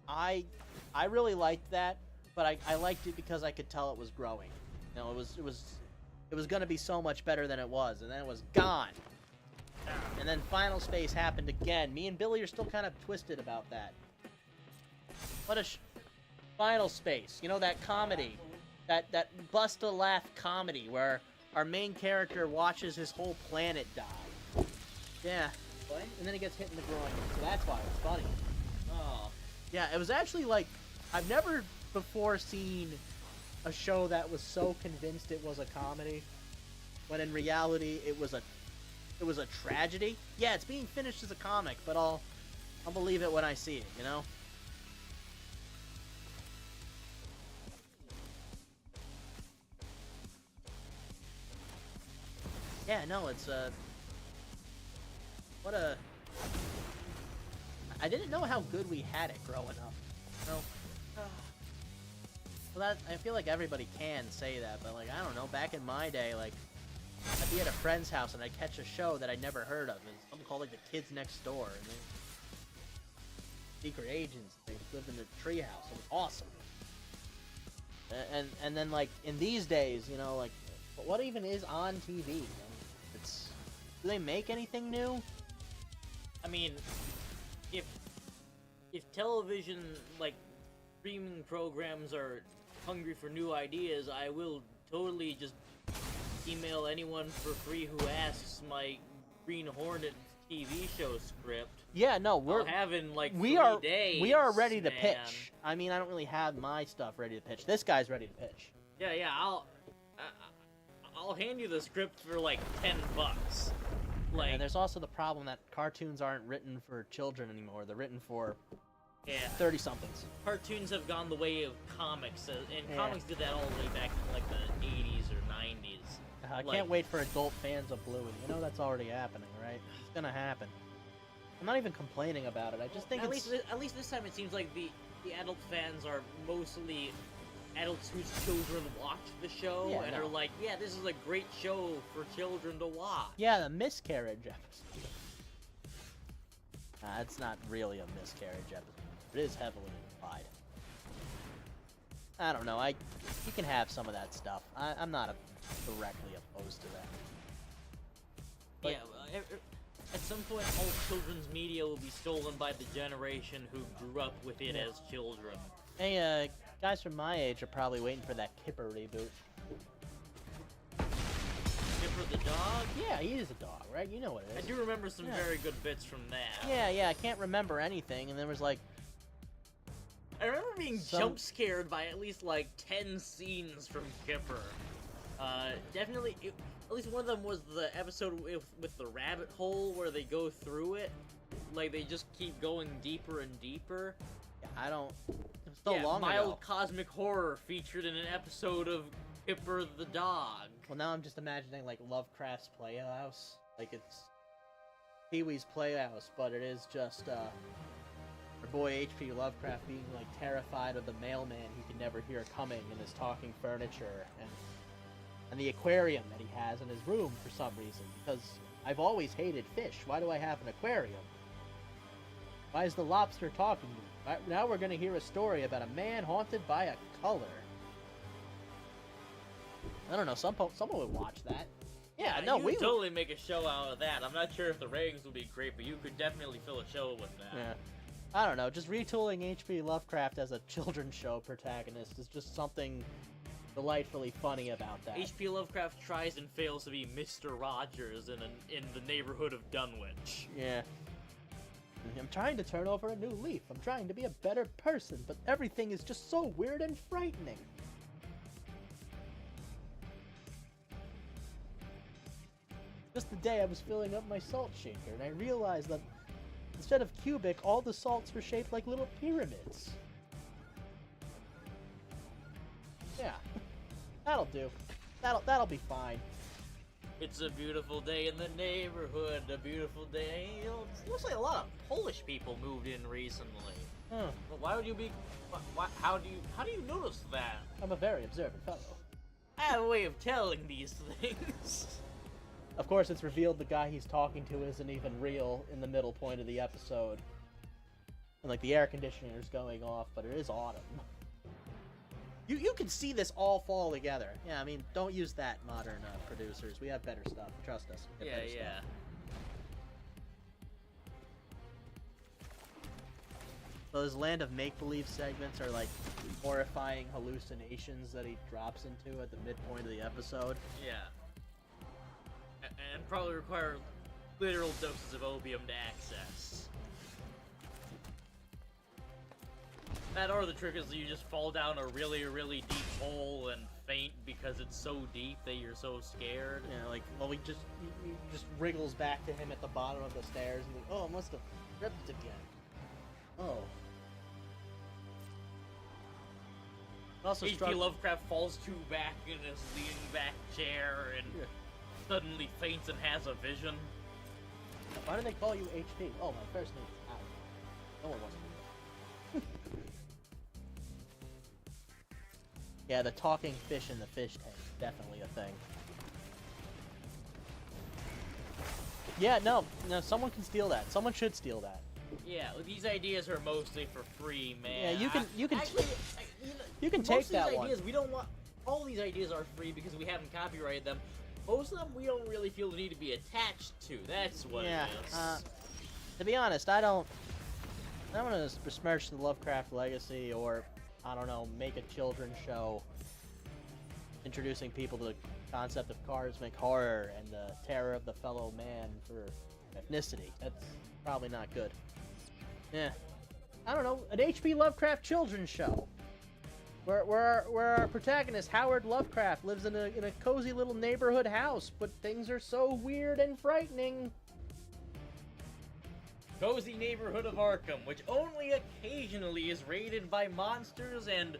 I really liked that, but I liked it because I could tell it was growing. You know, it was gonna be so much better than it was, and then it was gone. And then Final Space happened again. Me and Billy are still kind of twisted about that. What a Final Space, you know, that comedy, that bust-a-laugh comedy where our main character watches his whole planet die. Yeah, and then he gets hit in the groin, so that's why it's funny. Oh. Yeah, it was actually like, I've never before seen a show that was so convinced it was a comedy, when in reality it was a tragedy. Yeah, it's being finished as a comic, but I'll believe it when I see it, you know? Yeah, no, it's what a... I didn't know how good we had it growing up. You know? Well, I feel like everybody can say that, but, like, I don't know, back in my day, like, I'd be at a friend's house and I'd catch a show that I'd never heard of. It's something called, like, The Kids Next Door. And they, secret agents. They lived in a treehouse. It was awesome. And then, like, in these days, you know, like, what even is on TV? You know? Do they make anything new? I mean, if television, like, streaming programs are hungry for new ideas, I will totally just email anyone for free who asks my Green Hornet TV show script. Yeah, no, we're having like we 3 are days, we are ready to man. pitch. I mean, I don't really have my stuff ready to pitch. This guy's ready to pitch. Yeah, I'll hand you the script for like $10. Like, and there's also the problem that cartoons aren't written for children anymore. They're written for 30-somethings. Cartoons have gone the way of comics, and Yeah. comics did that all the way back in like the 80s or 90s. I can't wait for adult fans of Bluey. You know that's already happening, right? It's gonna happen. I'm not even complaining about it. I just think at least this time it seems like the adult fans are mostly adults whose children watch the show and are like, yeah, this is a great show for children to watch. Yeah, the miscarriage episode. It's not really a miscarriage episode. It is heavily implied. I don't know. You can have some of that stuff. I'm not directly opposed to that. But, yeah, at some point, all children's media will be stolen by the generation who grew up with it as children. Hey, guys from my age are probably waiting for that Kipper reboot. Kipper the dog? Yeah, he is a dog, right? You know what it is. I do remember some very good bits from that. Yeah, I can't remember anything, and there was like... I remember being jump scared by at least like 10 scenes from Kipper. Definitely, at least one of them was the episode with the rabbit hole where they go through it. Like, they just keep going deeper and deeper. Yeah, I don't... It was so long ago. Mild cosmic horror featured in an episode of Kipper the dog. Well, now I'm just imagining, like, Lovecraft's Playhouse. Like, it's Pee-wee's Playhouse, but it is just, our boy H.P. Lovecraft being, like, terrified of the mailman he can never hear coming and his talking furniture, and the aquarium that he has in his room for some reason, because I've always hated fish. Why do I have an aquarium? Why is the lobster talking to me? Now we're going to hear a story about a man haunted by a color. I don't know, someone would watch that. Yeah, no, we we would totally make a show out of that. I'm not sure if the ratings will be great, but you could definitely fill a show with that. Yeah. I don't know, just retooling H.P. Lovecraft as a children's show protagonist is just something delightfully funny about that. H.P. Lovecraft tries and fails to be Mr. Rogers in the neighborhood of Dunwich. Yeah. I'm trying to turn over a new leaf. I'm trying to be a better person, but everything is just so weird and frightening. Just the day I was filling up my salt shaker, and I realized that instead of cubic, all the salts were shaped like little pyramids. Yeah, that'll do. That'll be fine. It's a beautiful day in the neighborhood, a beautiful day. You know, it looks like a lot of Polish people moved in recently. Huh. But why would you be? How do you notice that? I'm a very observant fellow. I have a way of telling these things. Of course, it's revealed the guy he's talking to isn't even real in the middle point of the episode. And, like, the air conditioner's going off, but it is autumn. You can see this all fall together. Yeah, I mean, don't use that, modern producers. We have better stuff. Trust us. We have better stuff. Those Land of Make-Believe segments are, like, horrifying hallucinations that he drops into at the midpoint of the episode. Yeah. And probably require literal doses of opium to access. That or the trick is you just fall down a really, really deep hole and faint because it's so deep that you're so scared. Yeah, like, well, he just wriggles back to him at the bottom of the stairs and like, oh, I must have tripped again. Oh. Also, H.P. Lovecraft falls back in his leaning back chair and suddenly faints and has a vision. Why do they call you HP? Oh, my first name is Howard. No one wants to do that. Yeah, the talking fish in the fish tank is definitely a thing. Yeah, no, someone can steal that. Someone should steal that. Yeah, these ideas are mostly for free, man. Yeah, Actually, you can take that one. We don't want all these ideas are free because we haven't copyrighted them. Most of them we don't really feel the need to be attached to. That's what it is. To be honest, I don't want to besmirch the Lovecraft legacy or, I don't know, make a children's show introducing people to the concept of cosmic horror and the terror of the fellow man for ethnicity. That's probably not good. Yeah. I don't know, an H.P. Lovecraft children's show. Where our protagonist, Howard Lovecraft, lives in a cozy little neighborhood house, but things are so weird and frightening. Cozy neighborhood of Arkham, which only occasionally is raided by monsters and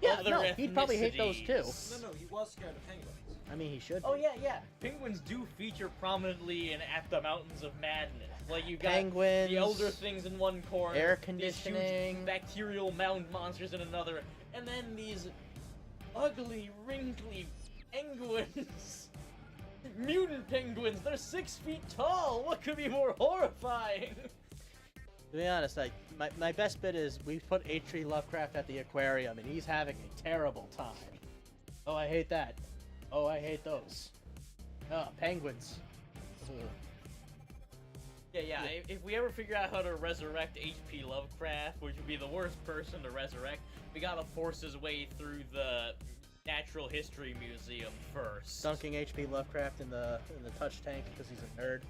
other ethnicities. He'd probably hate those too. No, he was scared of penguins. I mean, he should. Oh yeah. Penguins do feature prominently in At the Mountains of Madness. Like you got penguins, the elder things in one corner, air conditioning, these huge bacterial mound monsters in another, and then these ugly, wrinkly penguins. Mutant penguins. They're 6 feet tall. What could be more horrifying? To be honest, my best bit is we put H.P. Lovecraft at the aquarium, and he's having a terrible time. Oh, I hate that. Oh, I hate those. Oh, penguins. Yeah. If we ever figure out how to resurrect H.P. Lovecraft, which would be the worst person to resurrect, we gotta force his way through the Natural History Museum first. Dunking H.P. Lovecraft in the touch tank because he's a nerd.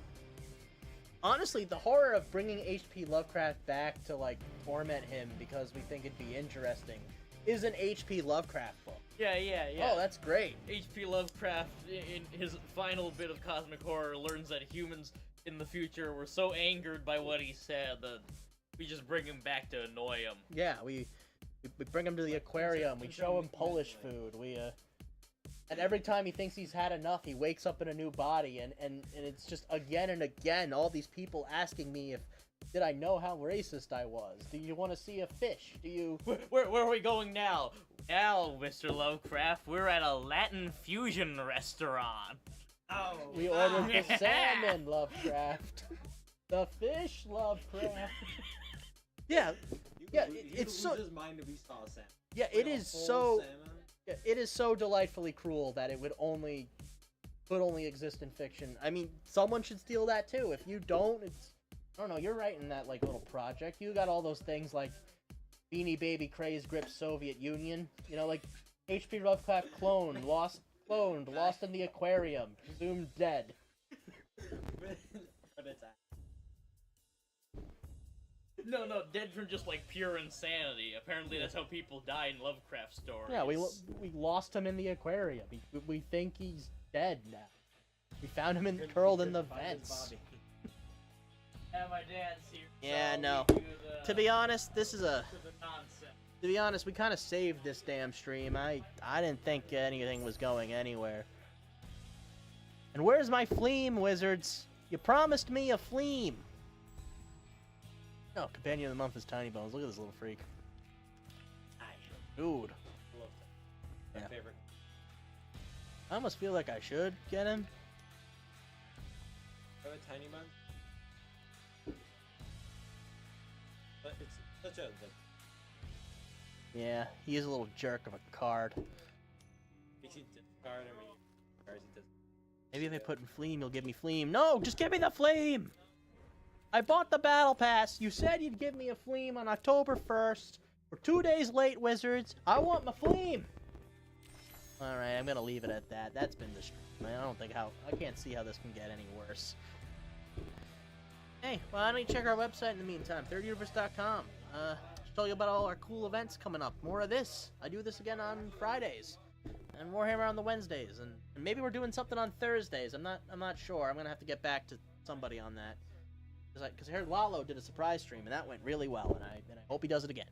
Honestly, the horror of bringing H.P. Lovecraft back to, like, torment him because we think it'd be interesting is an H.P. Lovecraft book. Yeah. Oh, that's great. H.P. Lovecraft, in his final bit of cosmic horror, learns that humans in the future were so angered by what he said that we just bring him back to annoy him. Yeah, we bring him to the aquarium, we show him Polish food, and every time he thinks he's had enough, he wakes up in a new body, and it's just again and again, all these people asking me did I know how racist I was? Do you want to see a fish? Do you... Where are we going now? Now, Mr. Lovecraft, we're at a Latin fusion restaurant. Oh, we ordered the salmon, Lovecraft. The fish, Lovecraft. Yeah, it's so... his mind if he saw a salmon. Yeah, it is so... It is so delightfully cruel that it could only exist in fiction. I mean, someone should steal that too. If you don't, I don't know, you're writing that, like, little project. You got all those things like Beanie Baby Craze Grip Soviet Union. You know, like H.P. Lovecraft cloned, lost in the aquarium, presumed dead. But it's No, dead from just, like, pure insanity. Apparently that's how people die in Lovecraft stories. Yeah, we lost him in the aquarium. We think he's dead now. We found him Couldn't- curled you in the couldn't find his vents. Bobby. Yeah, my dad's here. Yeah, so no. we do the- To be honest, this is a. to the nonsense. To be honest, we kind of saved this damn stream. I didn't think anything was going anywhere. And where's my Fleam, Wizards? You promised me a Fleam. Oh, companion of the month is Tiny Bones. Look at this little freak. Dude. Love that. My Yeah. favorite. I almost feel like I should get him. Have a tiny man. But it's such a Yeah, he is a little jerk of a card. makes you discard him and cards he does. Maybe if I put in Fleam, you'll give me Fleam. No, just give me the Fleam! I bought the Battle Pass. You said you'd give me a Fleam on October 1st. We're 2 days late, Wizards. I want my Fleam! Alright, I'm gonna leave it at that. That's been the stream. I can't see how this can get any worse. Hey, why don't you check our website in the meantime, thirduniverse.com. Just tell you about all our cool events coming up. More of this. I do this again on Fridays. And Warhammer on the Wednesdays. And maybe we're doing something on Thursdays. I'm not sure. I'm gonna have to get back to somebody on that. Because I heard Lalo did a surprise stream, and that went really well, and I hope he does it again.